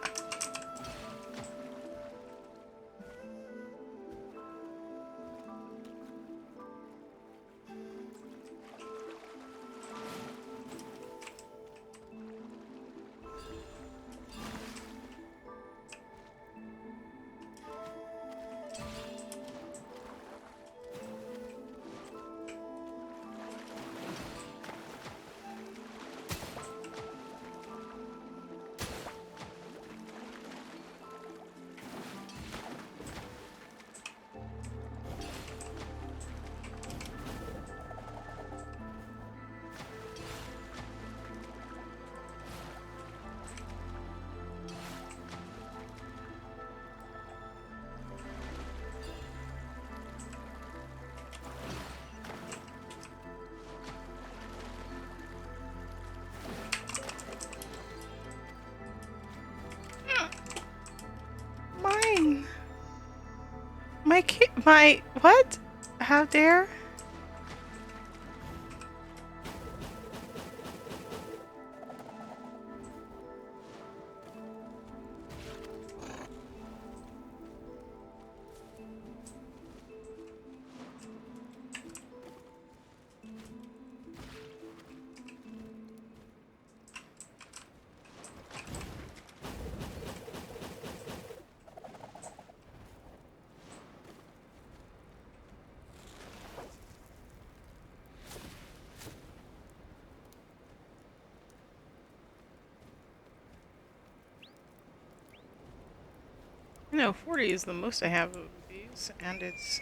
Speaker 1: Mine. My kid. My what? How dare? You know, 40 is the most I have of these, and it's.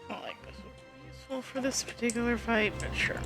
Speaker 1: Not like this would be useful for this particular fight, but sure.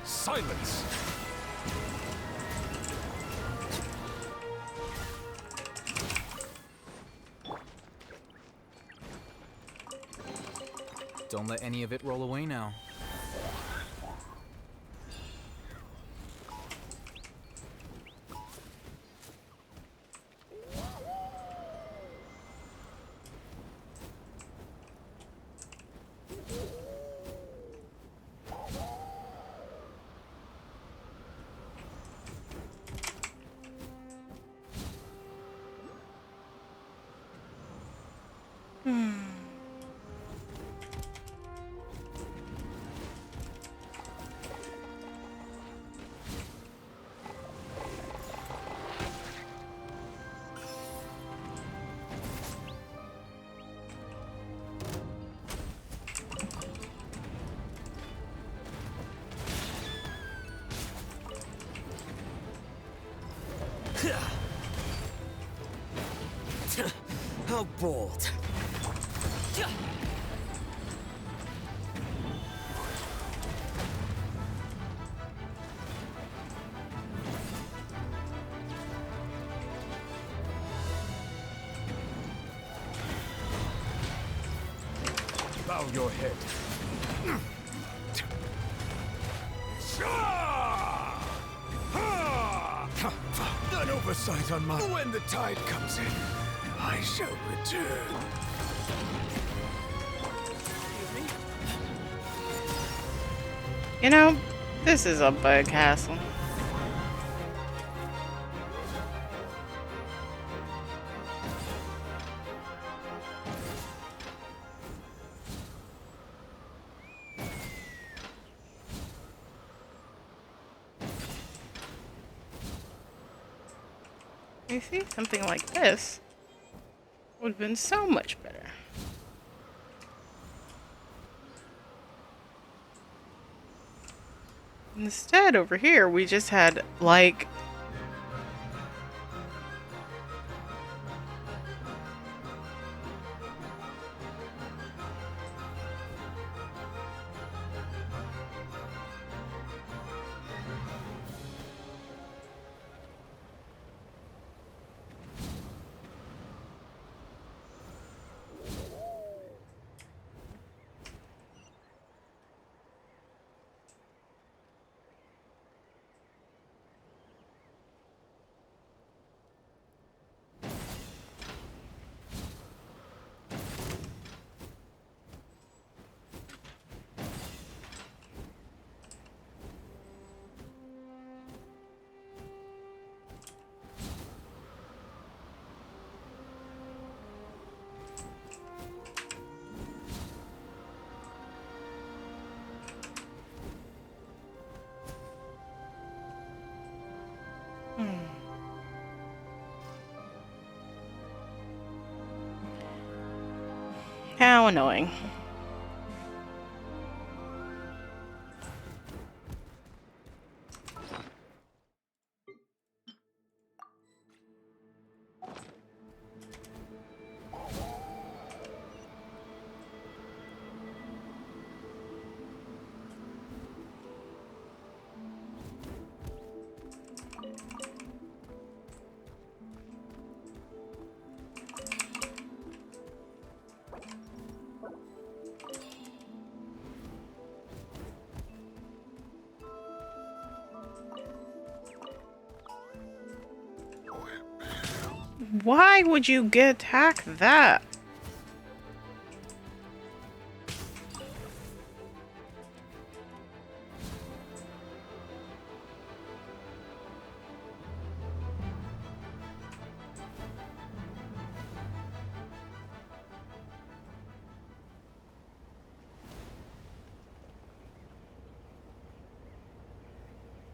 Speaker 3: Silence!
Speaker 5: Don't let any of it roll away now.
Speaker 6: How bold.
Speaker 3: Bow your head. An oversight on my... When the tide comes in, I shall return.
Speaker 1: You know, this is a bug castle. You see, something like this would have been so much better. Instead, over here, we just had, like... How annoying. Why would you get attack that?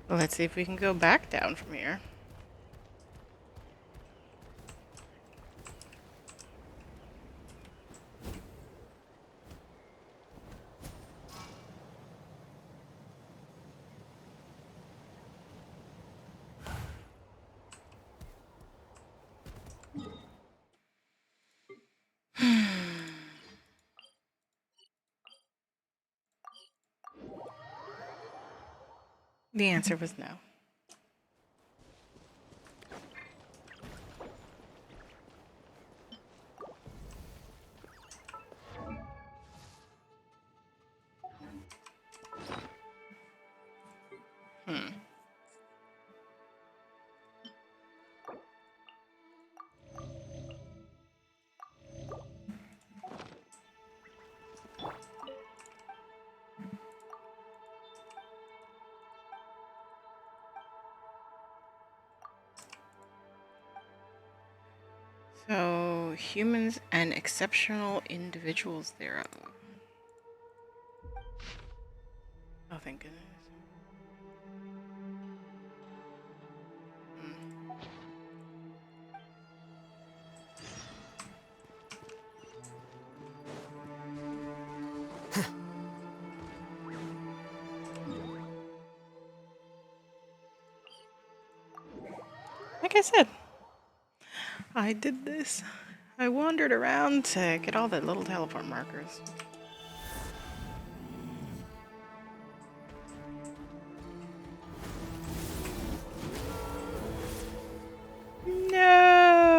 Speaker 1: Let's see if we can go back down from here. The answer was no. So, humans and exceptional individuals thereof. Oh, thank goodness. Like I said, I did this. I wandered around to get all the little teleport markers. No!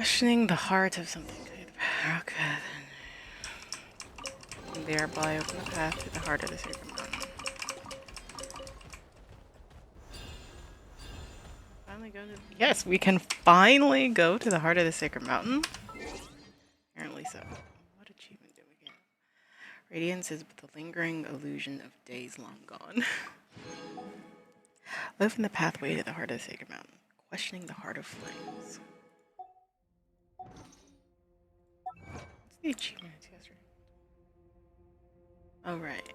Speaker 1: Questioning the heart of something. Okay, then. Thereby open the path to the heart of the sacred mountain. Finally go to. Yes, we can finally go to the heart of the sacred mountain. Apparently so. What achievement did we get? Radiance is but the lingering illusion of days long gone. Open the pathway to the heart of the sacred mountain. Questioning the heart of flames. What's the achievement yesterday? Oh, right.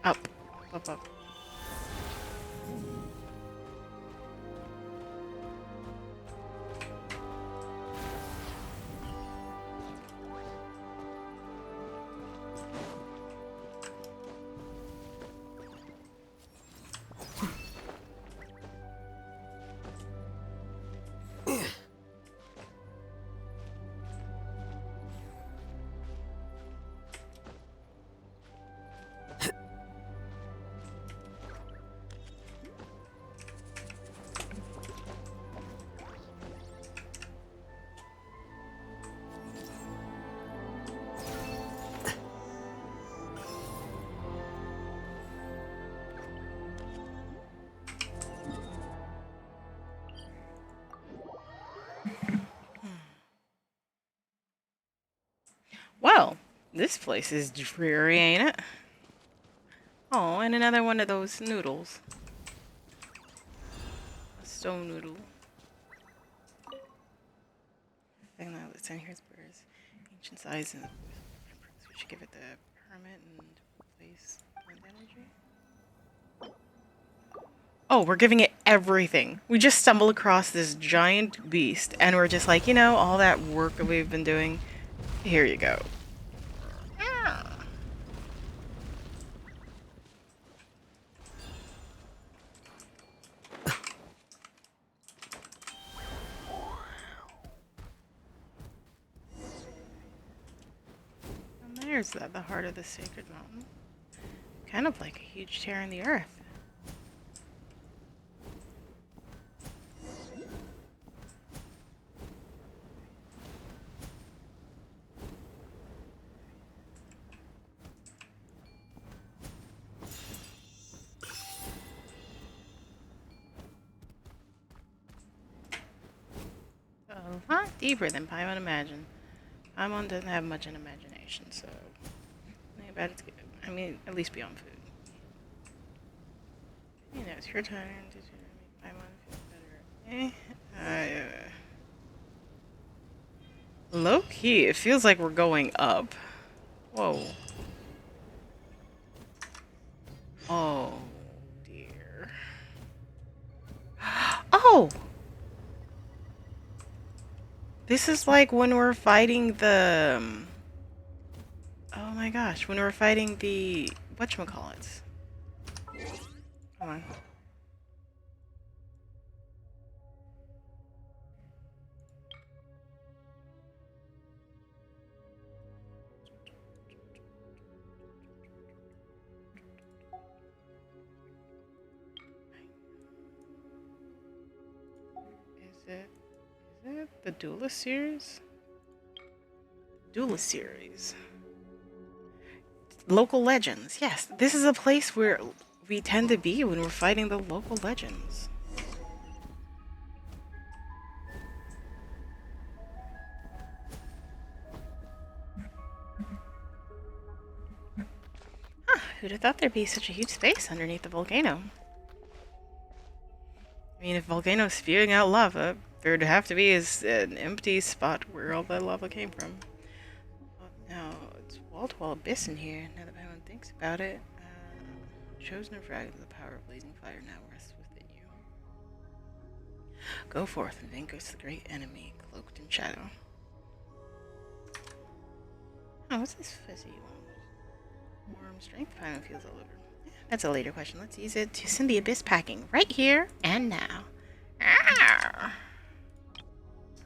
Speaker 1: Up. Up, up. Well, this place is dreary, ain't it? Oh, and another one of those noodles. A stone noodle. I think that's in here is ancient size and we should give it the permit and place and energy. Oh, we're giving it everything. We just stumble across this giant beast and we're just like, you know, all that work that we've been doing, here you go. There's that, the heart of the sacred mountain. Kind of like a huge tear in the earth. A lot deeper than Paimon imagined. Paimon doesn't have much an imagination, so think about it's good. I mean, at least beyond food. You know, it's your turn to make Paimon feel better. Low key, it feels like we're going up. Whoa. Oh dear. Oh! This is like when we're fighting the... oh my gosh, when we're fighting the... whatchamacallits. Come on. Is it the Duelist series? Duelist series. Local legends. Yes, this is a place where we tend to be when we're fighting the local legends. Huh, who'd have thought there'd be such a huge space underneath the volcano? I mean, if volcano's spewing out lava, there'd have to be an empty spot where all that lava came from. Oh, no, it's wall-to-wall abyss in here, now that anyone thinks about it. Chosen of fragments, the power of blazing fire now rests within you. Go forth and vanquish the great enemy, cloaked in shadow. Oh, what's this fuzzy one? Warm strength final feels all over. That's a later question. Let's use it to send the abyss packing right here and now. Ah!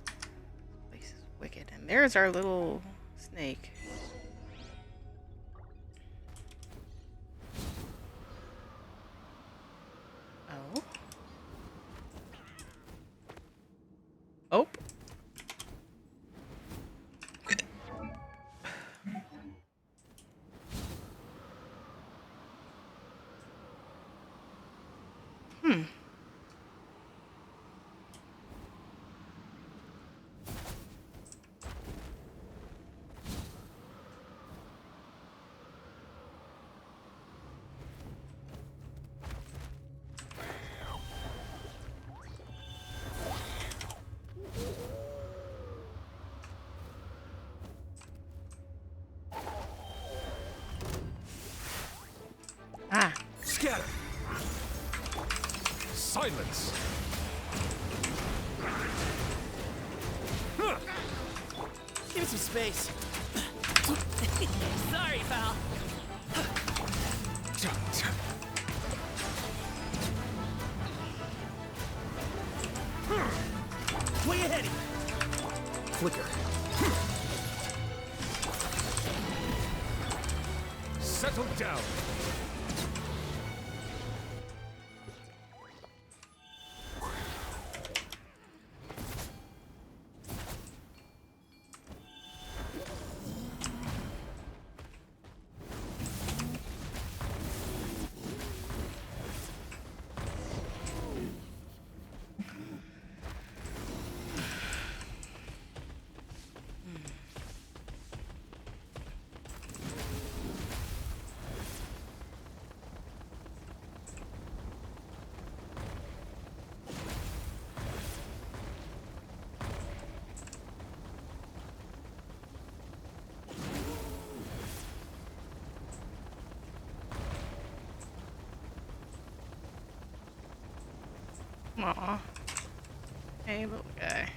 Speaker 1: This place is wicked. And there's our little snake. Oh. Oh. Hmm. Ah.
Speaker 3: Scatter! Silence!
Speaker 6: Give me some space. Sorry, pal. Way ahead of you.
Speaker 3: Flicker. Settle down.
Speaker 1: Aw. Hey, little guy.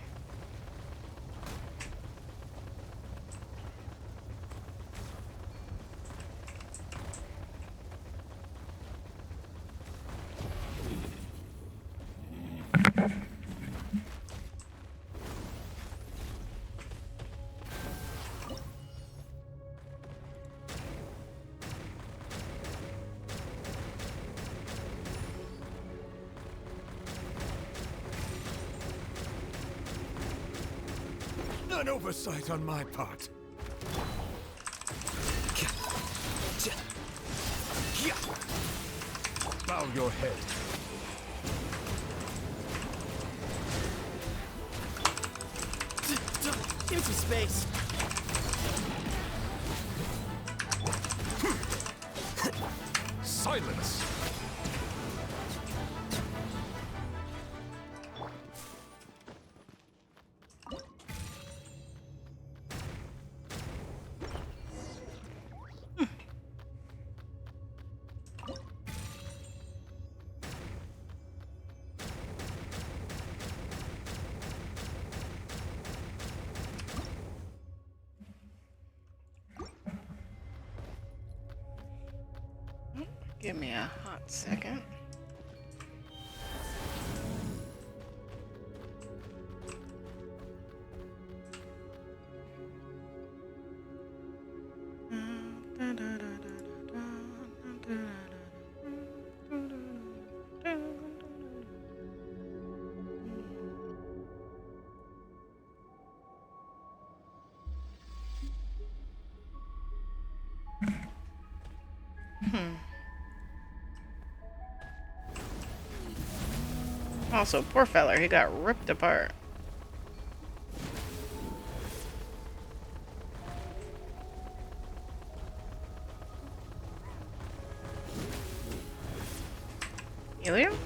Speaker 3: An oversight on my part. Bow your head.
Speaker 6: Give me some space.
Speaker 3: Silence!
Speaker 1: Give me a hot second. Also, poor feller, he got ripped apart. Helium?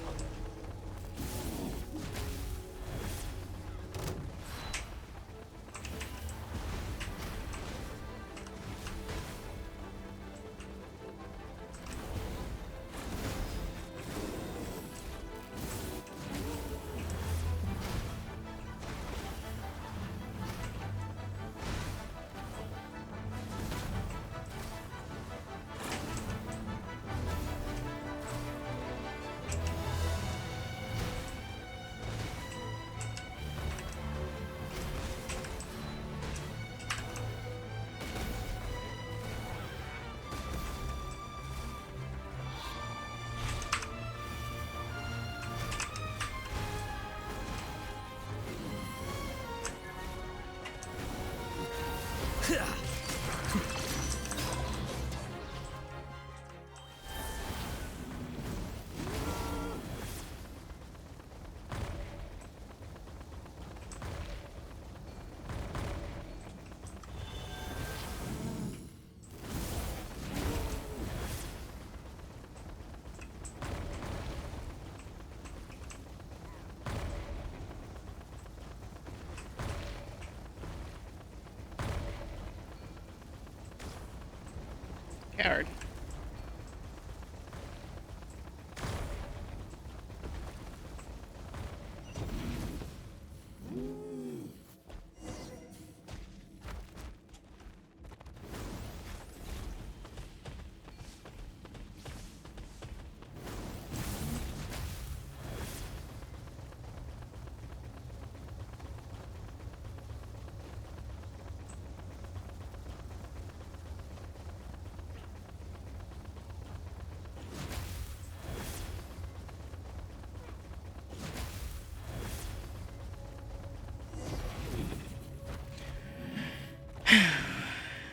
Speaker 1: Coward.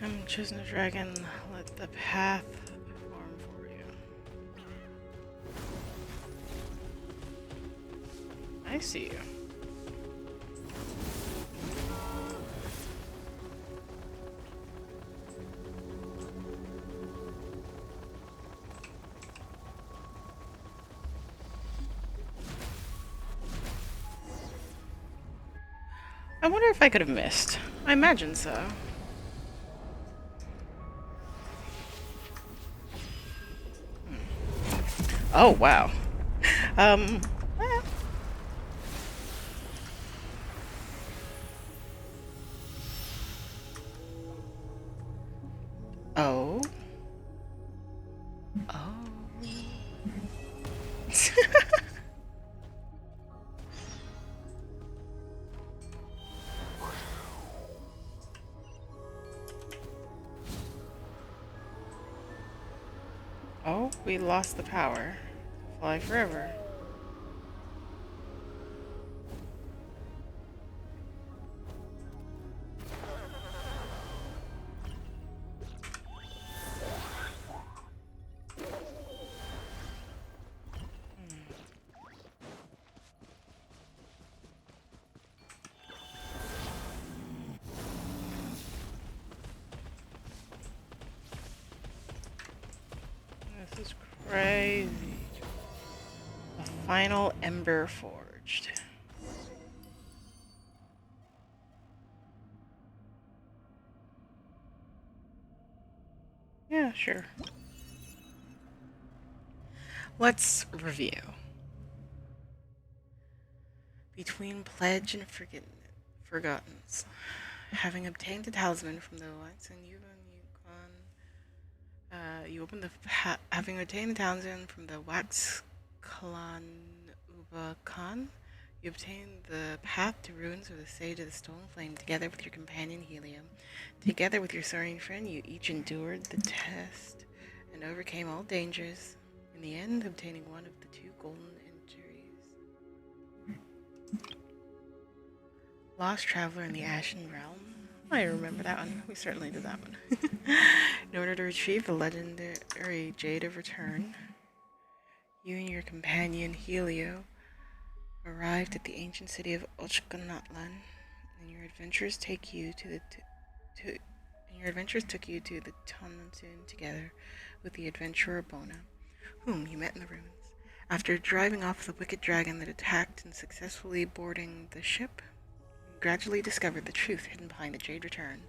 Speaker 1: I'm choosing a dragon. Let the path perform for you. I see you. I wonder if I could have missed. I imagine so. Oh, wow. Well. Oh. Oh. Oh, we lost the power. Fly forever. This is crazy. A final ember forged. Yeah, sure. Let's review. Between pledge and forgottens. Having obtained the talisman from the Wax and you open the having obtained the talisman from the Wax Clan Uba Khan, you obtain the path to ruins of the Sage of the Stolen Flame together with your companion Helium. Together with your soaring friend, you each endured the test and overcame all dangers, in the end obtaining one of the two golden entries. Lost Traveler in the Ashen Realm. I remember that one. We certainly did that one. In order to retrieve the legendary Jade of Return, you and your companion Helio arrived at the ancient city of Ochkanatlan, and your adventures take you to the your adventures took you to the Tonantzin together with the adventurer Bona, whom you met in the ruins. After driving off the wicked dragon that attacked and successfully boarding the ship, you gradually discovered the truth hidden behind the Jade Return,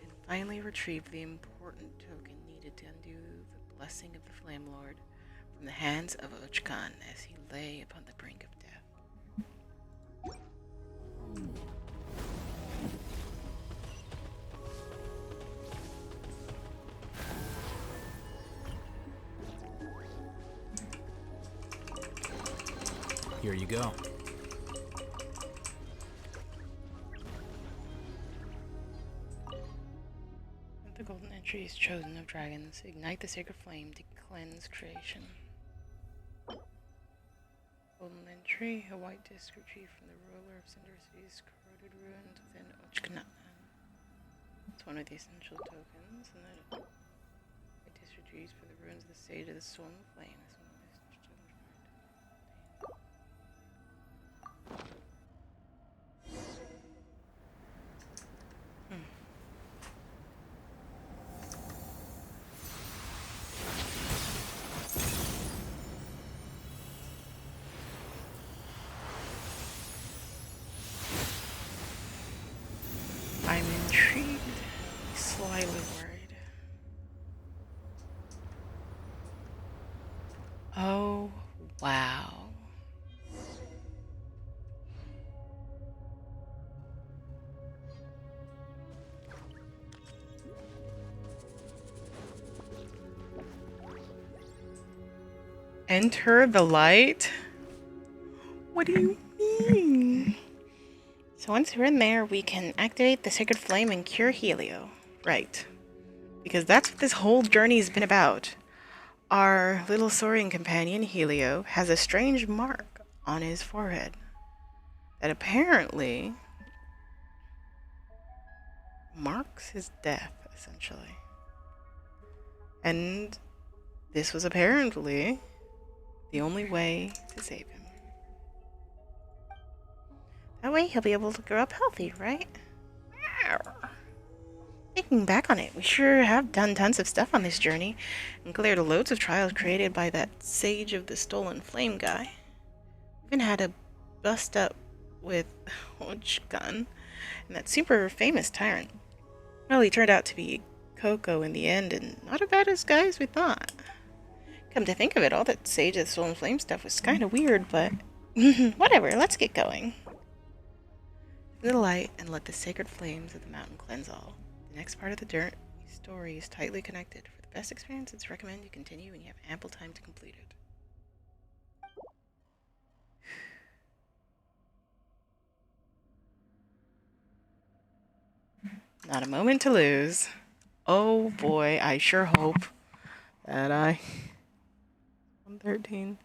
Speaker 1: and finally retrieved the important token needed to undo the blessing of the Flame Lord from the hands of Ochkan as he lay upon the brink of death.
Speaker 5: Here you go.
Speaker 1: The golden entry is chosen of dragons. Ignite the sacred flame to cleanse creation. Golden entry, a white disc retrieved from the ruler of Cinder City's corroded ruins within Ochkanatlan. It's one of the essential tokens, and then it distributes for the ruins of the Sage of the Storm Flame. That's one of the essential tokens. I'm intrigued, slyly worried. Oh, wow. Enter the light? What do you mean? So once we're in there, we can activate the sacred flame and cure Helio. Right. Because that's what this whole journey's been about. Our little Saurian companion, Helio, has a strange mark on his forehead that apparently marks his death, essentially. And this was apparently the only way to save him. That way he'll be able to grow up healthy, right? Thinking back on it, we sure have done tons of stuff on this journey and cleared loads of trials created by that Sage of the Stolen Flame guy. Even had a bust up with Gun and that super famous tyrant. Well, he turned out to be Coco in the end, and not as bad as guy as we thought. Come to think of it, all that Sage of the Stolen Flame stuff was kind of weird, but whatever, let's get going. To the light and let the sacred flames of the mountain cleanse all. The next part of the story is tightly connected. For the best experience, it's recommended you continue when you have ample time to complete it. Not a moment to lose. Oh boy, I sure hope that I... 113.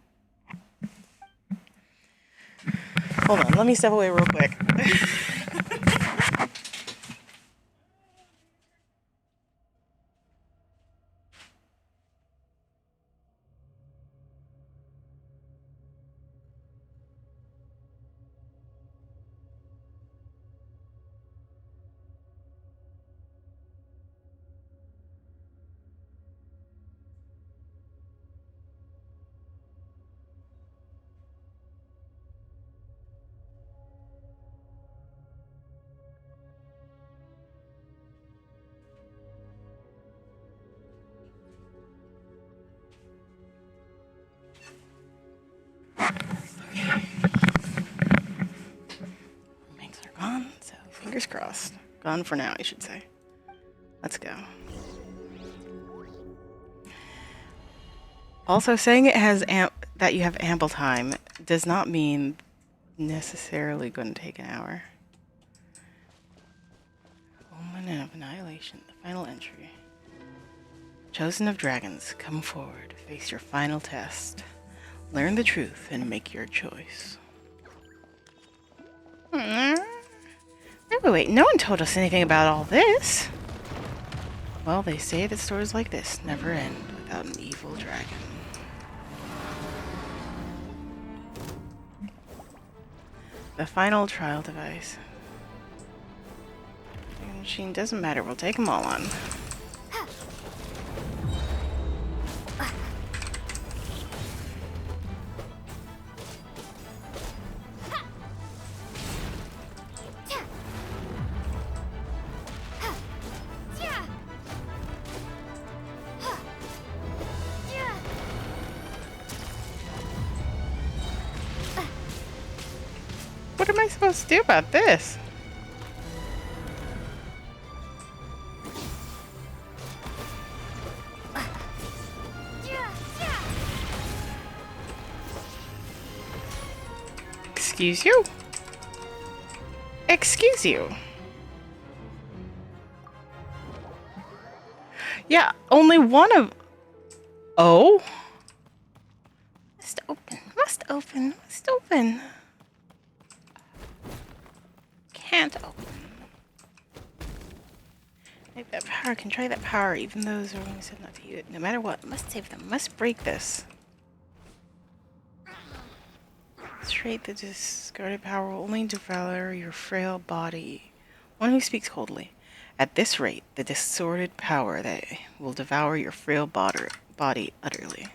Speaker 1: Hold on, let me step away real quick. Banks are gone, so fingers crossed. Gone for now, I should say. Let's go. Also, saying it has that you have ample time does not mean necessarily going to take an hour. Omen of Annihilation, the final entry. Chosen of Dragons, come forward, face your final test. Learn the truth and make your choice. Wait, no one told us anything about all this. Well, they say that stories like this never end without an evil dragon. The final trial device. The machine doesn't matter, we'll take them all on. What am I supposed to do about this? Excuse you? Excuse you? Yeah, only one of... Oh? Must open, must open, must open. Can't open. Maybe that power can try that power, even though Zorian said not to use it. No matter what, must save them, must break this. Straight the discarded power will only devour your frail body. One who speaks coldly. At this rate, the distorted power that will devour your frail body utterly.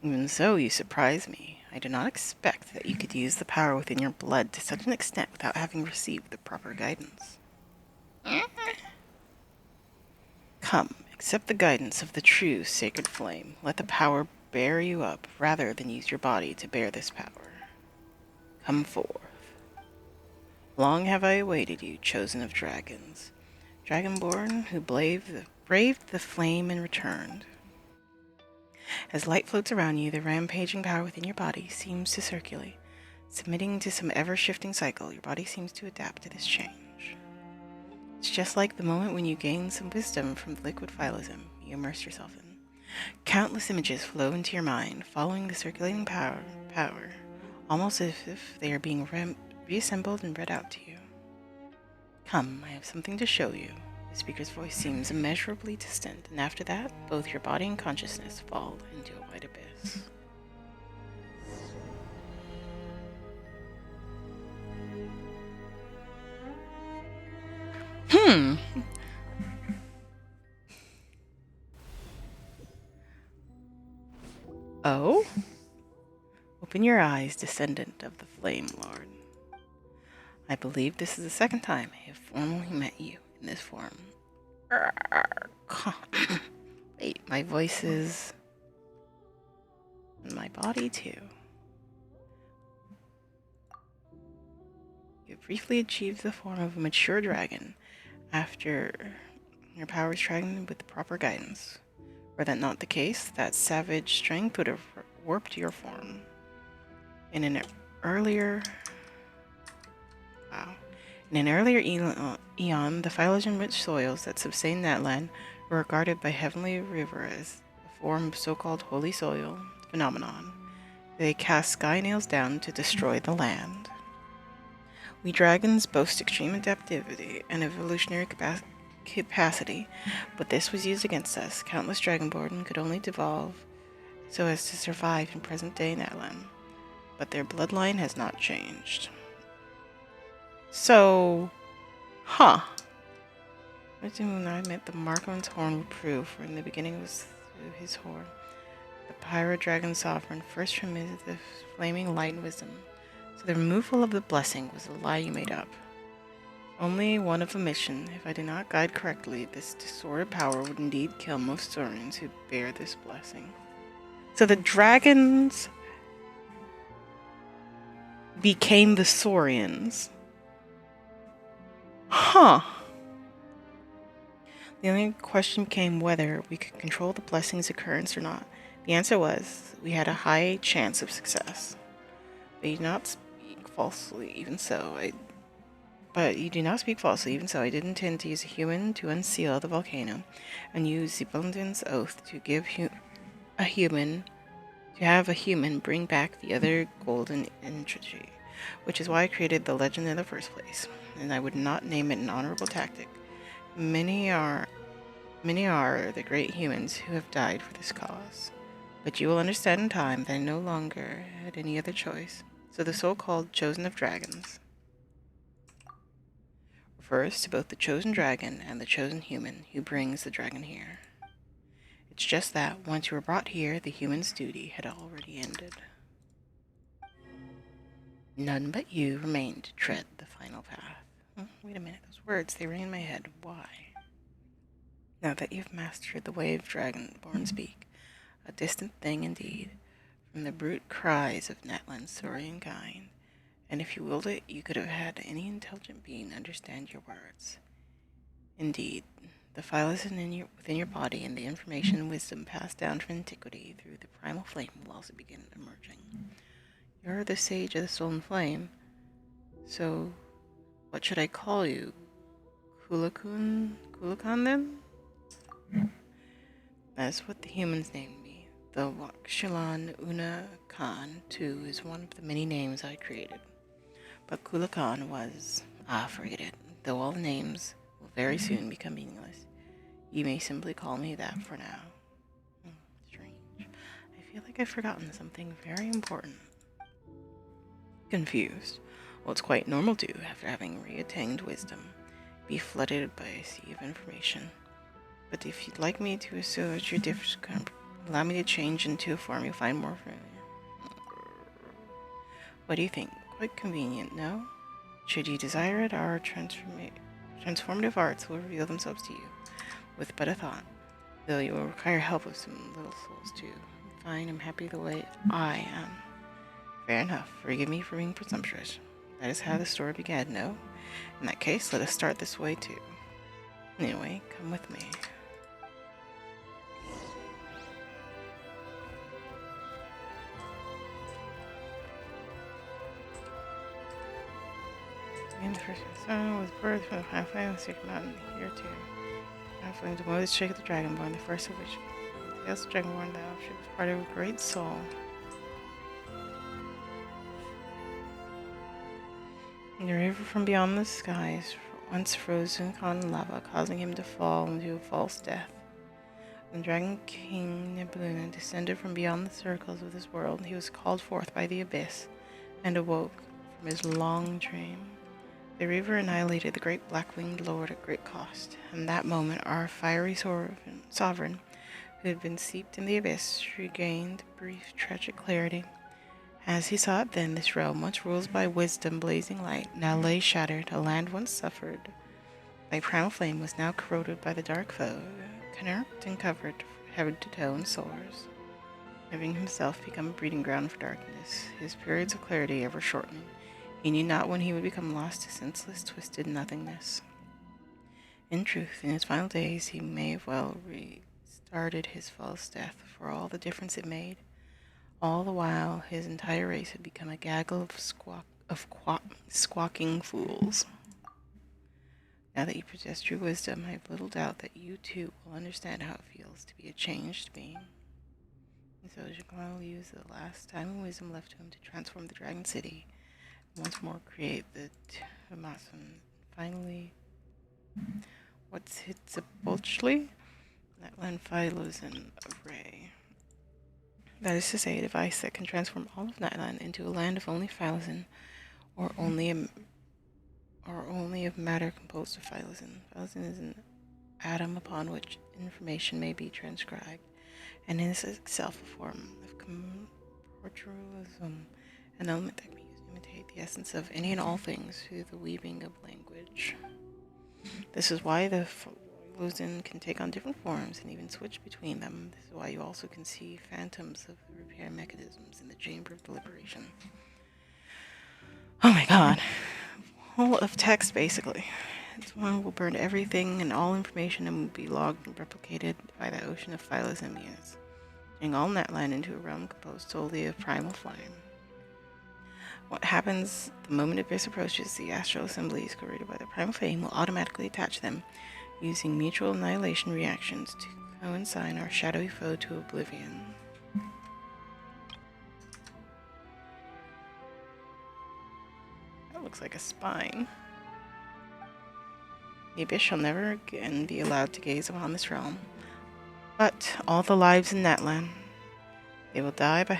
Speaker 1: Even so, you surprise me. I do not expect that you could use the power within your blood to such an extent without having received the proper guidance. Come, accept the guidance of the true sacred flame. Let the power bear you up rather than use your body to bear this power. Come forth. Long have I awaited you, chosen of dragons. Dragonborn who braved the flame and returned. As light floats around you, the rampaging power within your body seems to circulate. Submitting to some ever-shifting cycle, your body seems to adapt to this change. It's just like the moment when you gain some wisdom from the liquid phylism you immerse yourself in. Countless images flow into your mind, following the circulating power, almost as if they are being reassembled and read out to you. Come, I have something to show you. The speaker's voice seems immeasurably distant, and after that, both your body and consciousness fall into a wide abyss. Oh? Open your eyes, descendant of the Flame Lord. I believe this is the second time I have formally met you in this form. Wait, my voice is... and my body too. You briefly achieved the form of a mature dragon after your powers tried with the proper guidance. Were that not the case, that savage strength would have warped your form. In an earlier eon, the phylogen-rich soils that sustain that land were regarded by Heavenly River as a form of so-called holy soil phenomenon. They cast sky nails down to destroy the land. We dragons boast extreme adaptivity and evolutionary capacity, but this was used against us. Countless dragonborn could only devolve so as to survive in present-day Natlan, but their bloodline has not changed. So, when I met the Markman's horn would prove, for in the beginning was through his horn. The Pyro Dragon Sovereign first transmitted the flaming light and wisdom, so the removal of the blessing was a lie you made up. Only one of omission. If I did not guide correctly, this disordered power would indeed kill most Saurians who bear this blessing. So the dragons became the Saurians. The only question became whether we could control the blessing's occurrence or not. The answer was, we had a high chance of success. But you do not speak falsely, even so. I did intend to use a human to unseal the volcano, and use the Abundance Oath to have a human bring back the other golden entity, which is why I created the legend in the first place, and I would not name it an honorable tactic. Many are the great humans who have died for this cause, but you will understand in time that I no longer had any other choice. So the so-called Chosen of Dragons refers to both the chosen dragon and the chosen human who brings the dragon here. It's just that, once you were brought here, the human's duty had already ended. None but you remained to tread the final path. Wait a minute, those words, they ring in my head. Why? Now that you've mastered the way of dragonborn speak, a distant thing indeed, from the brute cries of Natlan's Saurian kind, and if you willed it, you could have had any intelligent being understand your words. Indeed, the file is within your body, and the information and wisdom passed down from antiquity through the primal flame will also begin emerging. You're the sage of the stolen flame, so what should I call you? Kulakan then? That's what the humans named me. The Wakshalan Una Khan, too, is one of the many names I created. But Kula Khan was... forget it. Though all the names will very soon become meaningless. You may simply call me that for now. Strange. I feel like I've forgotten something very important. Confused. Well, it's quite normal to, after having reattained wisdom, be flooded by a sea of information. But if you'd like me to assert your difference, allow me to change into a form you'll find more familiar. What do you think? Quite convenient, no? Should you desire it, our transformative arts will reveal themselves to you, with but a thought. Though you will require help of some little souls too. Fine, I'm happy the way I am. Fair enough. Forgive me for being presumptuous. That is how the story began, no? In that case, let us start this way too. Anyway, come with me. And the first son was birthed from the halfway of the secret mountain here too. Halfway to Moses shake the dragonborn, the first of which tales of dragonborn thou she was part of a great soul. And the river from beyond the skies, once frozen con lava, causing him to fall into a false death. When Dragon King Nebuluna descended from beyond the circles of this world, he was called forth by the abyss and awoke from his long dream. The river annihilated the great black-winged lord at great cost, and that moment our fiery sovereign, who had been steeped in the abyss, regained brief tragic clarity. As he saw it then, this realm, once ruled by wisdom blazing light, now lay shattered. A land once suffered by primal flame was now corroded by the dark foe, inert and covered head to toe in sores, having himself become a breeding ground for darkness, his periods of clarity ever shortening. He knew not when he would become lost to senseless, twisted nothingness. In truth, in his final days, he may have well restarted his false death for all the difference it made. All the while, his entire race had become a gaggle of squawking fools. Now that you possess true wisdom, I have little doubt that you too will understand how it feels to be a changed being. And so Jacquard will use the last time of wisdom left to him to transform the Dragon City, once more create the Tamasan. Finally, what's Hitzapolchli? That land follows an array. That is to say, a device that can transform all of Nightland into a land of only Phylazin, or only of matter composed of Phylazin. Phylazin is an atom upon which information may be transcribed, and is itself a form of corporalism, an element that can be used to imitate the essence of any and all things through the weaving of language. This is why the Phylazin can take on different forms and even switch between them. This is why you also can see phantoms of the repair mechanisms in the Chamber of Deliberation. Oh my god. Full of text, basically. This one will burn everything and all information and will be logged and replicated by the ocean of Phylazin units, turning all Netline into a realm composed solely of primal flame. What happens the moment Abyss approaches, the astral assemblies created by the primal flame will automatically attach them, using mutual annihilation reactions to consign our shadowy foe to oblivion. That looks like a spine. The Abyss shall never again be allowed to gaze upon this realm, but all the lives in Natlan, they will die by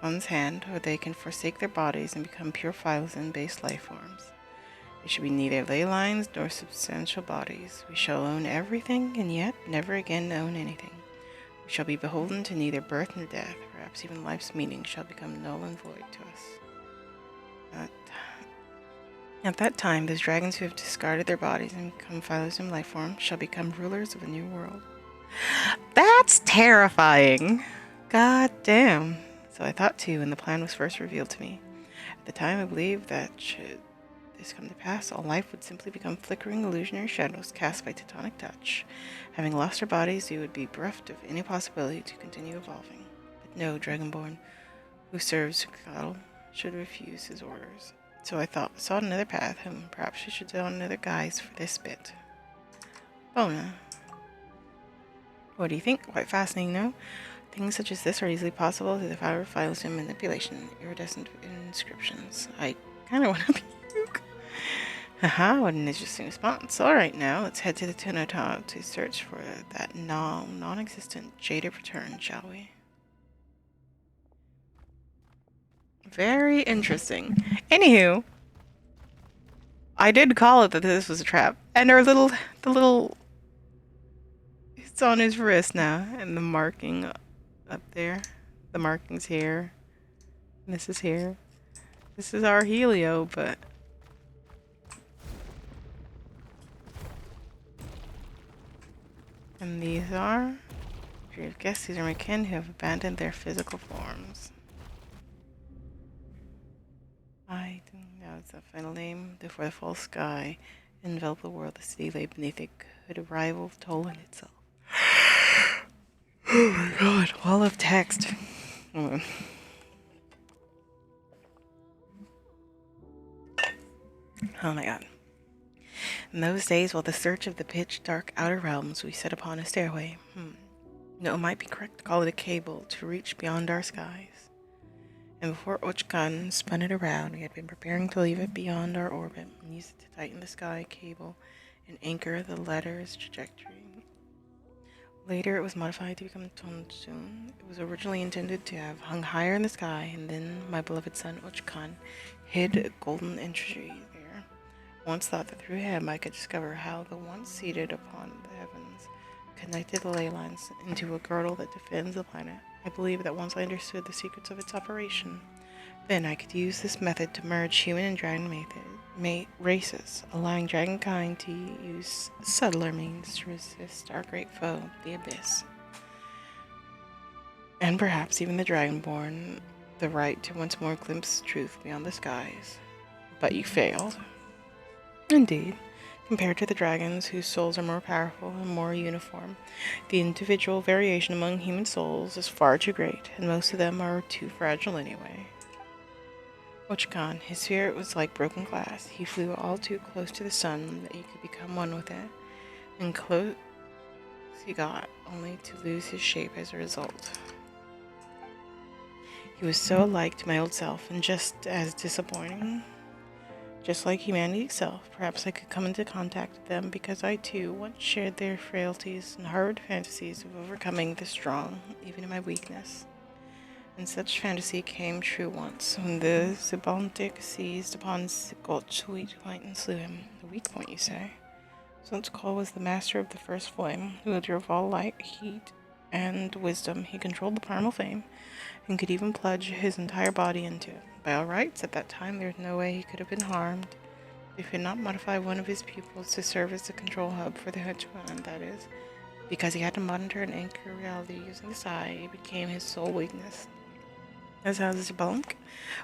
Speaker 1: one's hand, or they can forsake their bodies and become pure Phylazin-based life forms. They should be neither ley lines nor substantial bodies. We shall own everything, and yet never again own anything. We shall be beholden to neither birth nor death. Perhaps even life's meaning shall become null and void to us. At that time, those dragons who have discarded their bodies and become Phylazin life forms shall become rulers of a new world. That's terrifying! God damn. So I thought too when the plan was first revealed to me. At the time, I believed that should this come to pass, all life would simply become flickering illusionary shadows cast by tectonic touch. Having lost our bodies, we would be bereft of any possibility to continue evolving. But no Dragonborn who serves Kal should refuse his orders. So I sought another path, and perhaps we should don another guise for this bit. Bona. What do you think? Quite fascinating, no? Things such as this are easily possible through the power of Phylazin manipulation, iridescent inscriptions. I kind of want to puke. Haha, what an interesting response. Alright now, let's head to the Tunatop to search for that non-existent jaded return, shall we? Very interesting. Anywho, I did call it that this was a trap. And it's on his wrist now. And the marking up there. The marking's here. And this is here. This is our Helio, but... And these are... I guess these are my kin who have abandoned their physical forms. I think that was the final name. Before the false sky enveloped the world, the city lay beneath it. Could a rival toll in itself? Oh my god, wall of text. Hold on. Oh my god. In those days, while the search of the pitch-dark outer realms, we set upon a stairway. No, it might be correct to call it a cable to reach beyond our skies. And before Ochkan spun it around, we had been preparing to leave it beyond our orbit and use it to tighten the sky cable and anchor the latter's trajectory. Later, it was modified to become Tonsun. It was originally intended to have hung higher in the sky, and then my beloved son Ochkan hid a golden entry there. Once thought that through him I could discover how the one seated upon the heavens connected the ley lines into a girdle that defends the planet. I believe that once I understood the secrets of its operation, then I could use this method to merge human and dragon races, allowing dragonkind to use subtler means to resist our great foe, the Abyss. And perhaps even the Dragonborn, the right to once more glimpse truth beyond the skies. But you failed. Indeed. Compared to the dragons, whose souls are more powerful and more uniform, the individual variation among human souls is far too great, and most of them are too fragile anyway. Ochkan, his spirit was like broken glass. He flew all too close to the sun that he could become one with it, and close he got, only to lose his shape as a result. He was so alike to my old self, and just as disappointing. Just like humanity itself, perhaps I could come into contact with them because I too once shared their frailties and hard fantasies of overcoming the strong, even in my weakness. And such fantasy came true once, when the Zibaltic seized upon Sigot's weak point and slew him. The weak point, you say? Zoltkal was the master of the first flame, who drove all light, heat, and wisdom. He controlled the primal flame, and could even plunge his entire body into it. By all rights, at that time, there was no way he could have been harmed if he had not modified one of his pupils to serve as the control hub for the Hedgehog, that is. Because he had to monitor and anchor reality using the Psy, it became his sole weakness. That's how Zibalunk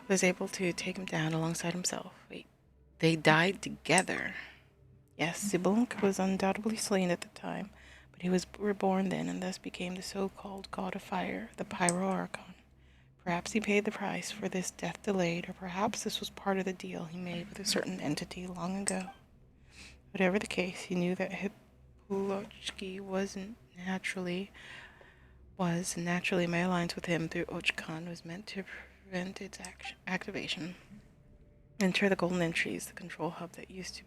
Speaker 1: was able to take him down alongside himself. Wait, they died together. Yes, Zibalunk was undoubtedly slain at the time, but he was reborn then and thus became the so-called god of fire, the Pyro-Archon. Perhaps he paid the price for this death delayed, or perhaps this was part of the deal he made with a certain entity long ago. Whatever the case, he knew that Hipulochki was naturally my alliance with him through Ochkan was meant to prevent its activation. Enter the golden entries, the control hub that used to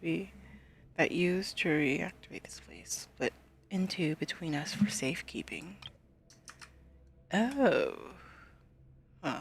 Speaker 1: reactivate this place, split into between us for safekeeping. Oh. Huh.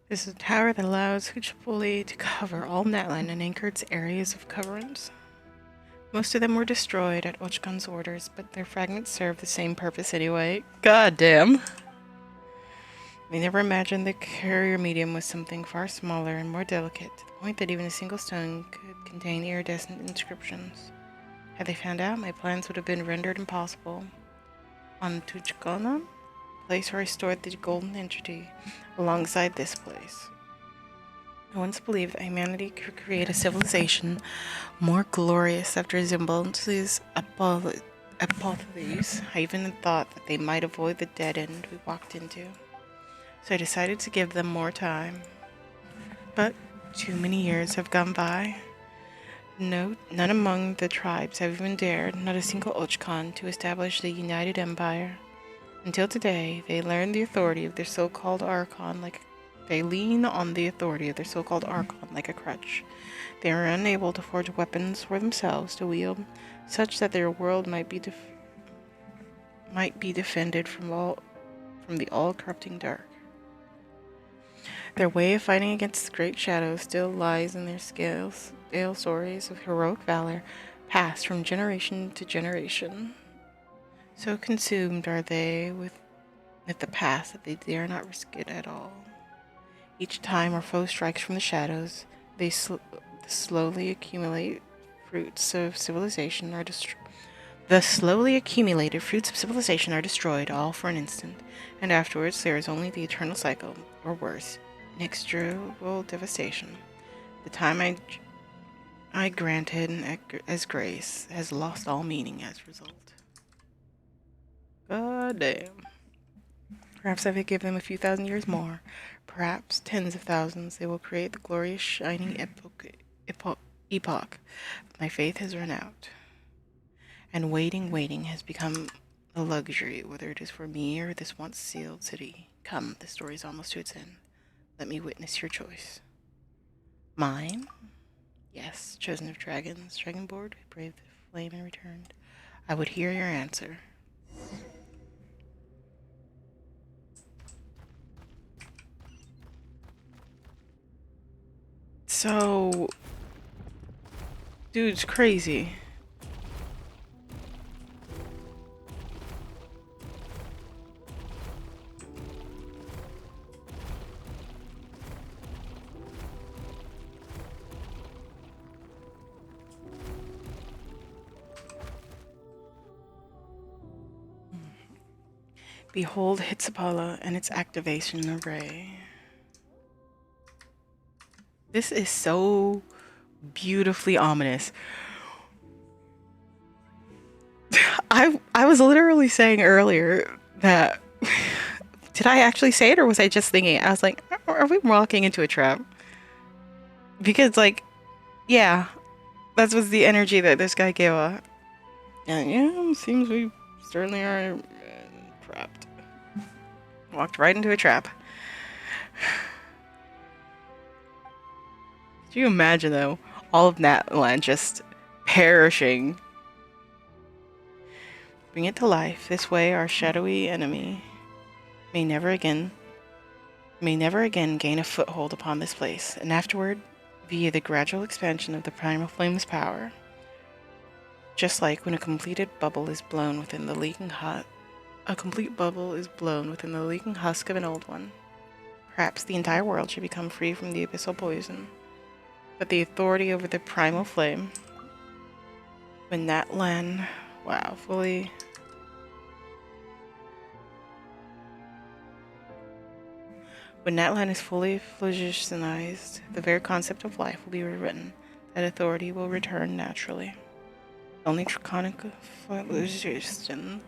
Speaker 1: This is a tower that allows Huchapuli to cover all Netland and anchor its areas of coverance. Most of them were destroyed at Ochkan's orders, but their fragments serve the same purpose anyway. God damn. We never imagined the carrier medium was something far smaller and more delicate, to the point that even a single stone could contain iridescent inscriptions. Had they found out, my plans would have been rendered impossible. On Tuchkana, place where I stored the golden entity, alongside this place. I once believed that humanity could create a civilization more glorious after Zimbabwe's apotheosis. I even thought that they might avoid the dead end we walked into. So I decided to give them more time. But too many years have gone by. No, none among the tribes have even dared, not a single Ochkan, to establish the United Empire. Until today, they learn the authority of their so-called Archon like they lean on the authority of their so-called Archon like a crutch. They are unable to forge weapons for themselves to wield, such that their world might be defended from the all-corrupting dark. Their way of fighting against the great shadows still lies in their stale stories of heroic valor passed from generation to generation. So consumed are they with the past that they dare not risk it at all. Each time our foe strikes from the shadows, they slowly accumulate fruits of civilization are destroyed. The slowly accumulated fruits of civilization are destroyed, all for an instant, and afterwards there is only the eternal cycle, or worse, inexorable devastation. The time I granted as grace has lost all meaning as a result. God damn. Perhaps if I give them a few thousand years more, perhaps tens of thousands, they will create the glorious shining epoch. My faith has run out. And waiting has become a luxury, whether it is for me or this once sealed city. Come, the story is almost to its end. Let me witness your choice. Mine? Yes, chosen of dragons, dragonborn, who braved the flame and returned. I would hear your answer. So, dude's crazy. Behold Hitzapala and its activation array. This is so beautifully ominous. I was literally saying earlier that did I actually say it or was I just thinking it? I was like, are we walking into a trap? Because like, yeah, that was the energy that this guy gave off. And yeah, it seems we certainly are trapped. Walked right into a trap. Could you imagine though, all of that land just perishing? Bring it to life. This way our shadowy enemy may never again gain a foothold upon this place, and afterward, via the gradual expansion of the primal flame's power, just like when a complete bubble is blown within the leaking husk of an old one. Perhaps the entire world should become free from the abyssal poison, but the authority over the primal flame, when that land, when that land is fully phlogistenized, the very concept of life will be rewritten. That authority will return naturally. Only draconic phlogiston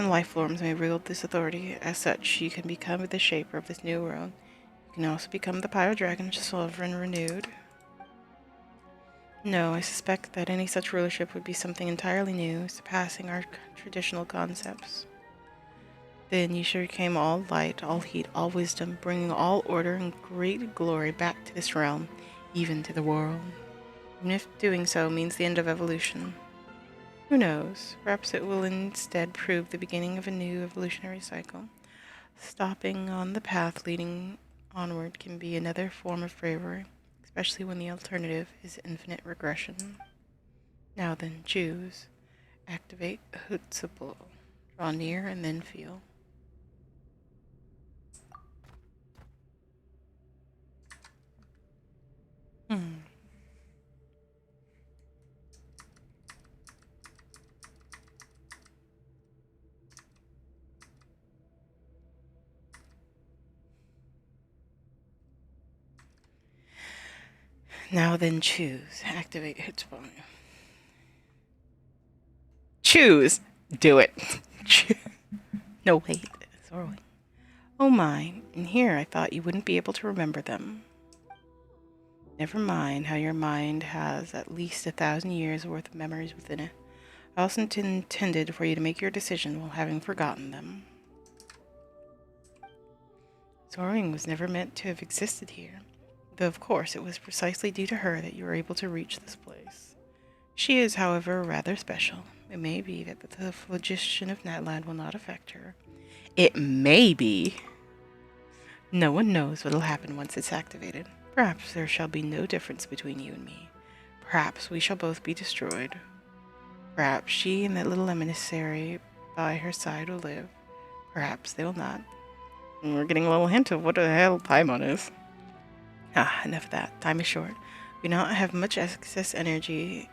Speaker 1: life forms may wield this authority. As such, you can become the shaper of this new world. You can also become the Pyro Dragon Sovereign renewed. No, I suspect that any such rulership would be something entirely new, surpassing our traditional concepts. Then you sure became all light, all heat, all wisdom, bringing all order and great glory back to this realm, even to the world. Even if doing so means the end of evolution. Who knows? Perhaps it will instead prove the beginning of a new evolutionary cycle. Stopping on the path leading onward can be another form of bravery, especially when the alternative is infinite regression. Now then, choose. Activate Hutzapal. Draw near and then feel. Now then choose. Activate hit spot. Choose! Do it. No, wait. Sorry. Oh my, and here I thought you wouldn't be able to remember them. Never mind how your mind has at least 1,000 years worth of memories within it. I also intended for you to make your decision while having forgotten them. Soaring was never meant to have existed here, though of course it was precisely due to her that you were able to reach this place. She is, however, rather special. It may be that the phlogiston of Natland will not affect her. It may be. No one knows what will happen once it's activated. Perhaps there shall be no difference between you and me. Perhaps we shall both be destroyed. Perhaps she and that little emissary by her side will live. Perhaps they will not. And we're getting a little hint of what the hell Paimon is. Enough of that. Time is short. We do not have much excess energy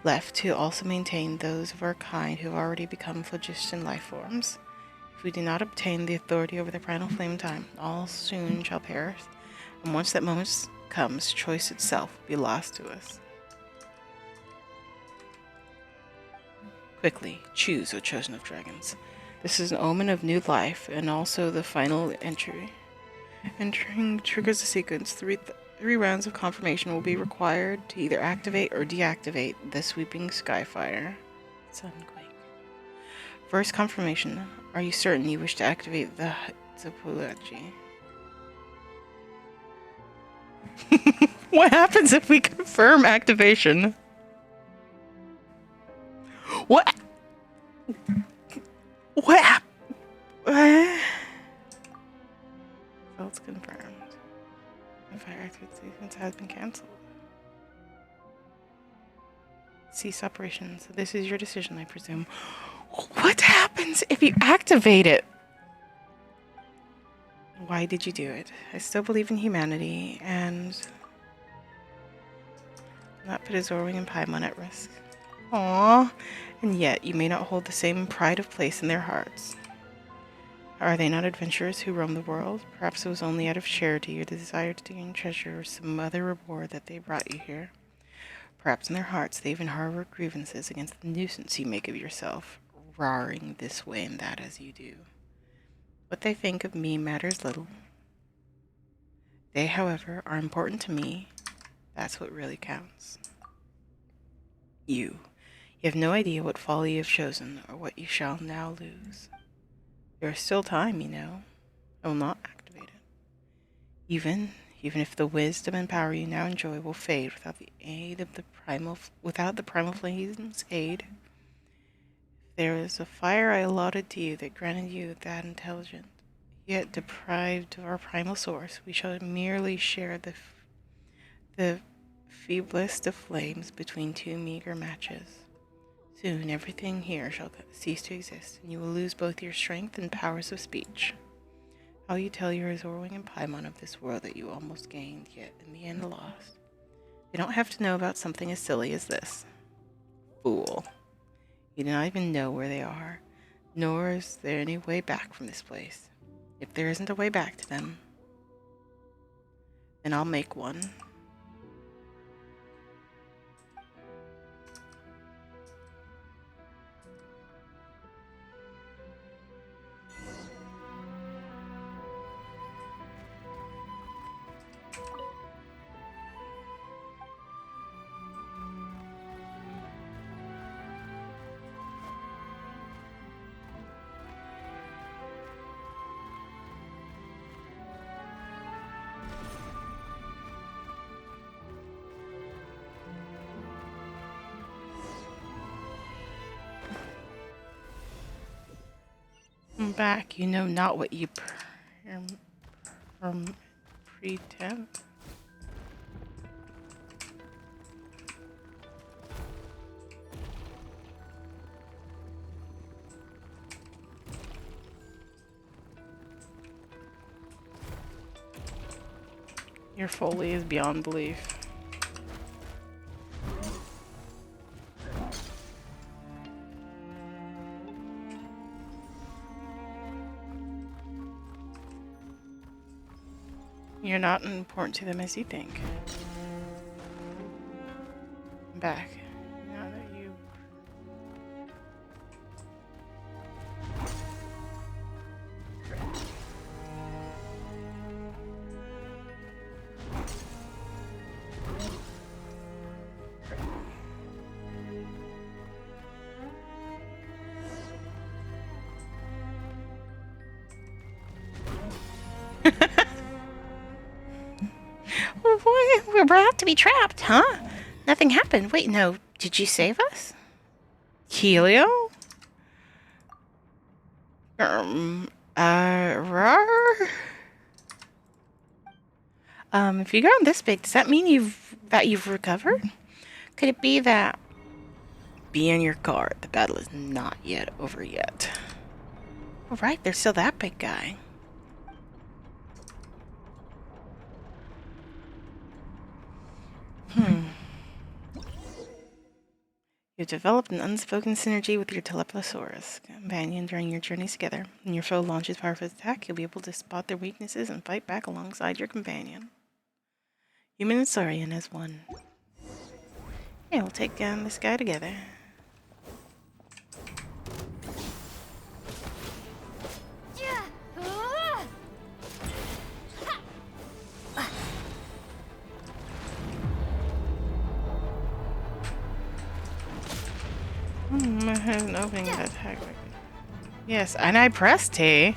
Speaker 1: left to also maintain those of our kind who have already become phlogiston life forms. If we do not obtain the authority over the primal flame in time, all soon shall perish. And once that moment comes, choice itself will be lost to us. Quickly, choose, O chosen of dragons. This is an omen of new life, and also the final entry. Entering triggers a sequence. Three rounds of confirmation will be required to either activate or deactivate the sweeping skyfire. Sunquake. First confirmation. Are you certain you wish to activate the Zapulachi? What happens if we confirm activation? What? What? Well, it's confirmed. The fire activate sequence has been cancelled. Cease operations. So this is your decision, I presume. What happens if you activate it? Why did you do it? I still believe in humanity and not put Azorwing and Paimon at risk. Aww. And yet, you may not hold the same pride of place in their hearts. Are they not adventurers who roam the world? Perhaps it was only out of charity or the desire to gain treasure or some other reward that they brought you here. Perhaps in their hearts they even harbor grievances against the nuisance you make of yourself, roaring this way and that as you do. What they think of me matters little. They, however, are important to me. That's what really counts. You have no idea what folly you have chosen or what you shall now lose. There is still time, you know. I will not activate it. Even if the wisdom and power you now enjoy will fade without the primal flame's aid. There is a fire I allotted to you that granted you that intelligence. Yet deprived of our primal source, we shall merely share the feeblest of flames between two meager matches. Soon everything here shall cease to exist, and you will lose both your strength and powers of speech. How you tell your Azorwing and Paimon of this world that you almost gained, yet in the end lost. They don't have to know about something as silly as this. Fool. You do not even know where they are, nor is there any way back from this place. If there isn't a way back to them, then I'll make one. Back, you know not what you pretend. Your folly is beyond belief. You're not important to them as you think. I'm back. Now that you... We're about to be trapped, huh? Nothing happened. Wait, no. Did you save us? Helio? Rar? If you grown this big, does that mean you've recovered? Could it be that... Be on your guard. The battle is not yet over yet. All right, there's still that big guy. You've developed an unspoken synergy with your Telepathosaurus companion during your journeys together. When your foe launches powerful attack, you'll be able to spot their weaknesses and fight back alongside your companion. Human and Saurian as one. Yeah, we'll take down this guy together. I have an opening that attack. Yes, and I pressed T.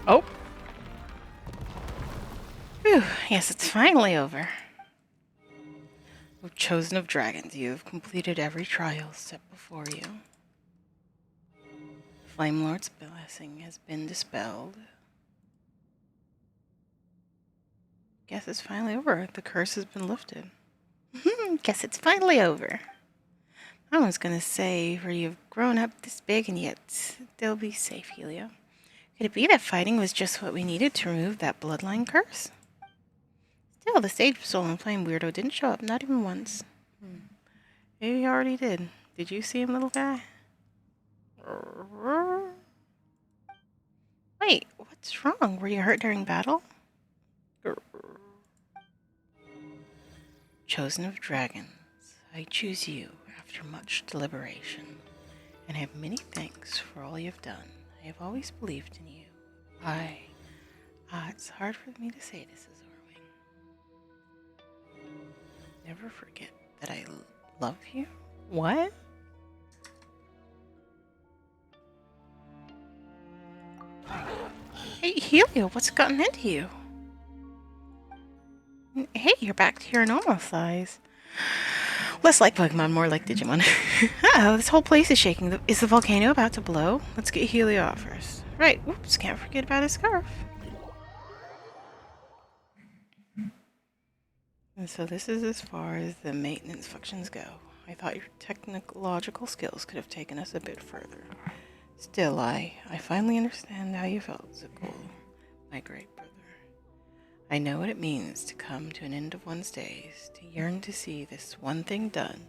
Speaker 1: Oh. Whew, yes, it's finally over. O chosen of dragons, you have completed every trial set before you. Flame Lord's blessing has been dispelled. Guess it's finally over. The curse has been lifted. Guess it's finally over. I was gonna say, for you've grown up this big and yet still be safe, Helio. Could it be that fighting was just what we needed to remove that bloodline curse? Still, the Sage Soul and Flame Weirdo didn't show up, not even once. Maybe he already did. Did you see him, little guy? Wait, what's wrong? Were you hurt during battle? Chosen of dragons, I choose you after much deliberation, and have many thanks for all you've done. I have always believed in you. It's hard for me to say this, Azorwing. Never forget that I love you? What? Hey, Helio, what's gotten into you? Hey, you're back to your normal size. Less like Pokemon, more like Digimon. Uh-oh, this whole place is shaking. Is the volcano about to blow? Let's get Helio out first. Right, whoops, can't forget about his scarf. And so this is as far as the maintenance functions go. I thought your technological skills could have taken us a bit further. Still, I finally understand how you felt, Zikul, my great brother. I know what it means to come to an end of one's days, to yearn to see this one thing done,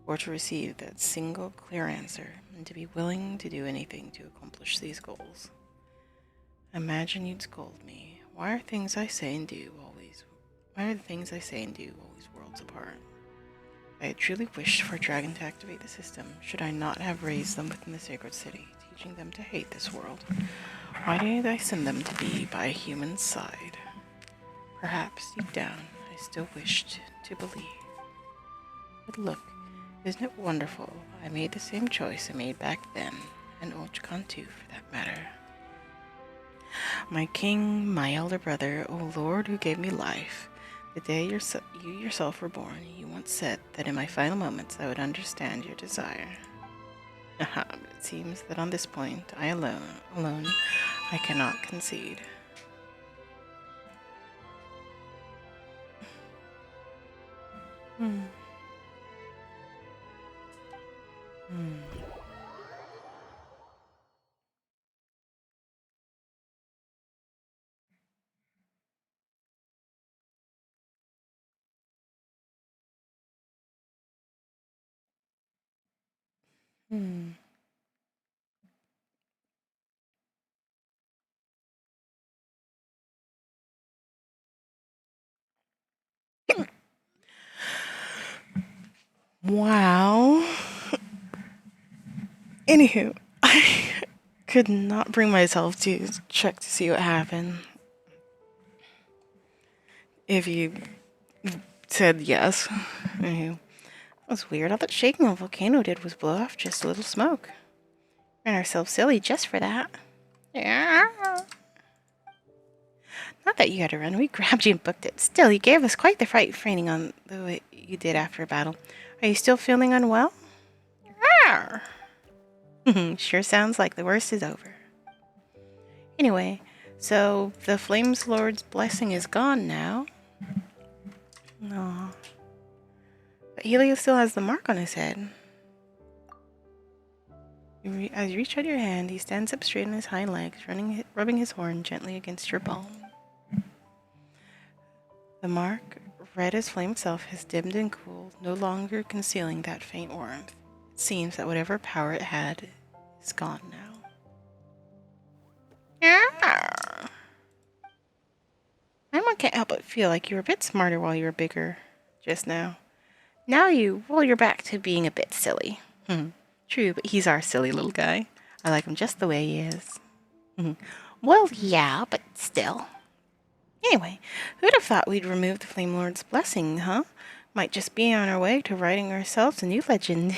Speaker 1: or to receive that single clear answer, and to be willing to do anything to accomplish these goals. Imagine you'd scold me. Why are the things I say and do always worlds apart? I had truly wished for a dragon to activate the system, should I not have raised them within the sacred city, teaching them to hate this world. Why did I send them to be by a human's side? Perhaps, deep down, I still wished to believe. But look, isn't it wonderful? I made the same choice I made back then, and Ochkan too, for that matter. My king, my elder brother, O Lord who gave me life, the day you yourself were born, you once said that in my final moments I would understand your desire. But it seems that on this point, I alone, I cannot concede. Hmm. Hmm. Wow. Anywho, I could not bring myself to check to see what happened. If you said yes. Anywho, that was weird. All that shaking a volcano did was blow off just a little smoke. Ran ourselves silly just for that. Yeah. Not that you had to run. We grabbed you and booked it. Still, you gave us quite the fright training on the way you did after a battle. Are you still feeling unwell? Arr. Sure sounds like the worst is over. Anyway, so the Flames Lord's blessing is gone now. Aw. But Helio still has the mark on his head. As you reach out your hand, he stands up straight on his hind legs, rubbing his horn gently against your palm. The mark, red as flame itself, has dimmed and cooled, no longer concealing that faint warmth. It seems that whatever power it had is gone now. Yeah. I can't help but feel like you were a bit smarter while you were bigger just now. Now you're back to being a bit silly. True, but he's our silly little guy. I like him just the way he is. Well, yeah, but still. Anyway, who'd have thought we'd remove the Flame Lord's blessing, huh? Might just be on our way to writing ourselves a new legend.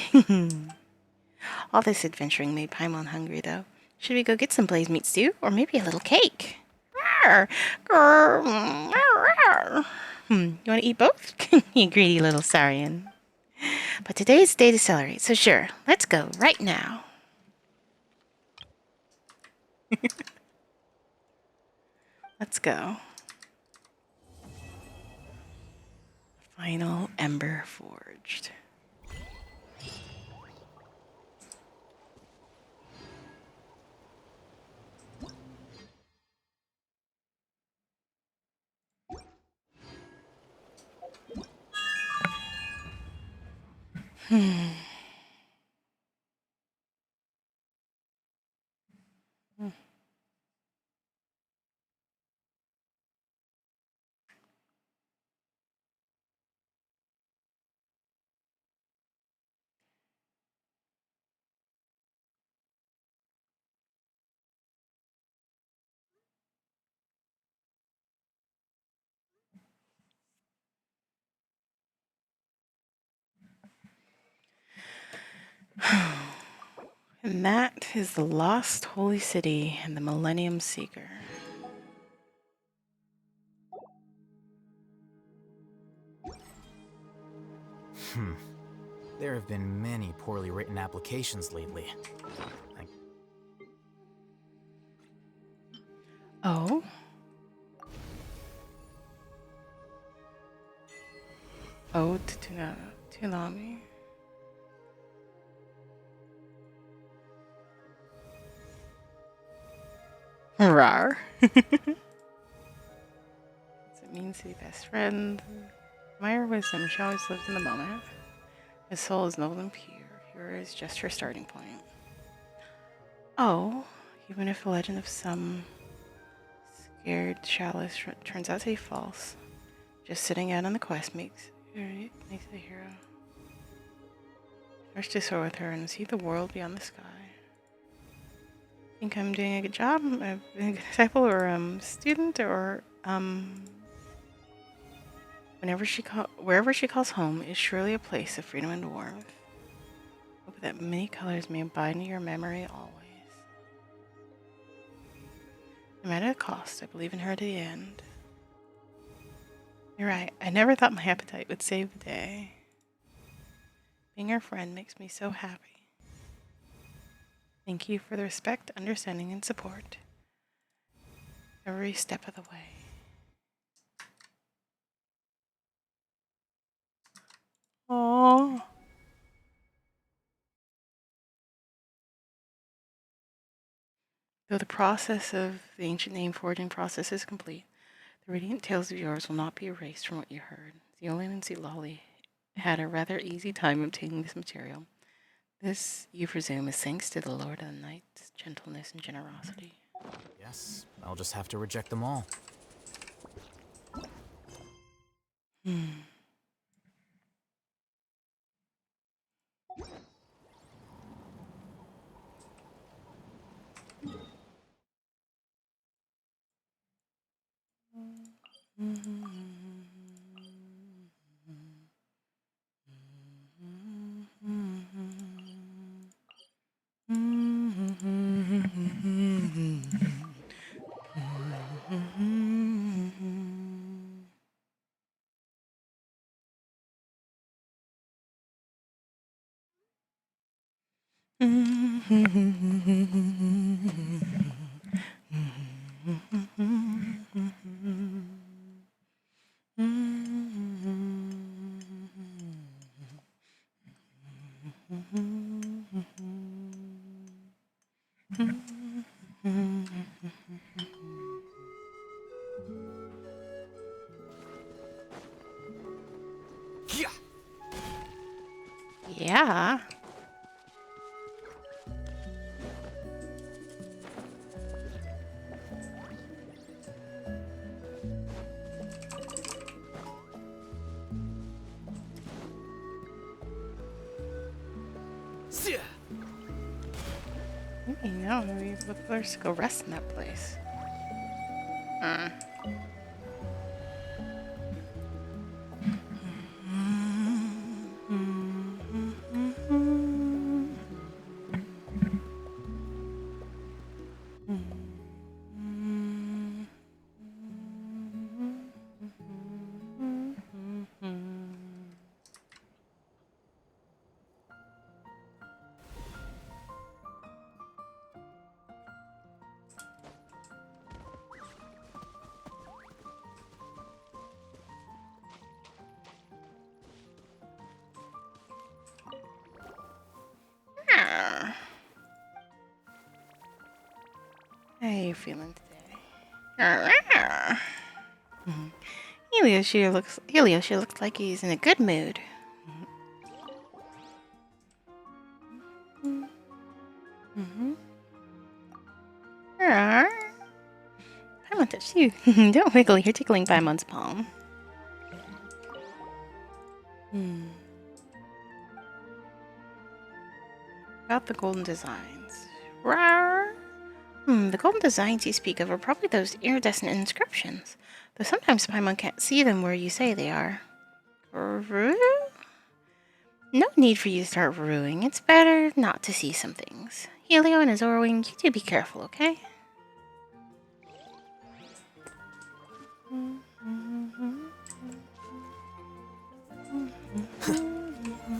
Speaker 1: All this adventuring made Paimon hungry, though. Should we go get some blaze meat stew, or maybe a little cake? You want to eat both? You greedy little Saurian. But today's the day to celebrate, so sure, let's go right now. Let's go. Final ember forged. And that is the Lost Holy City and the Millennium Seeker.
Speaker 5: There have been many poorly written applications lately.
Speaker 1: Oh? Ode to Nami. Rar. What's it mean to be best friend? Admire wisdom. She always lives in the moment. His soul is noble and pure. Here is just her starting point. Oh, even if the legend of some scared chalice turns out to be false, just sitting out on the quest makes the hero. First to soar with her and see the world beyond the sky. Think I'm doing a good job? A good disciple or student or wherever she calls home is surely a place of freedom and warmth. Hope that many colors may abide in your memory always. No matter the cost, I believe in her to the end. You're right. I never thought my appetite would save the day. Being her friend makes me so happy. Thank you for the respect, understanding, and support. Every step of the way. Aww. Though the process of the ancient name forging process is complete, the radiant tales of yours will not be erased from what you heard. Zeolian and Lolly had a rather easy time obtaining this material. This, you presume, is thanks to the Lord of the Night's gentleness and generosity.
Speaker 5: Yes, I'll just have to reject them all.
Speaker 1: Yeah. Maybe no, maybe let's go rest in that place. How are you feeling today? Helio sure looks like he's in a good mood. Paimon touched you. Don't wiggle, you're tickling Paimon's palm. About the golden designs. Rawr. The golden designs you speak of are probably those iridescent inscriptions, though sometimes Paimon can't see them where you say they are. Rue? No need for you to start ruing. It's better not to see some things. Helio and Azorwing, you two be careful, okay?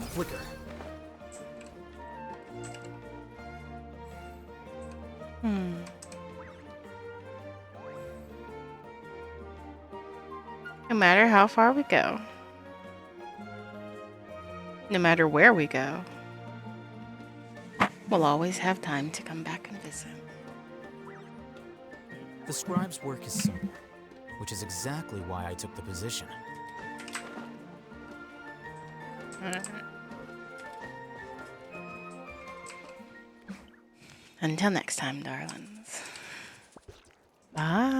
Speaker 5: Flicker.
Speaker 1: No matter how far we go. No matter where we go, we'll always have time to come back and visit.
Speaker 5: The scribe's work is simple, which is exactly why I took the position.
Speaker 1: Until next time, darlings. Bye.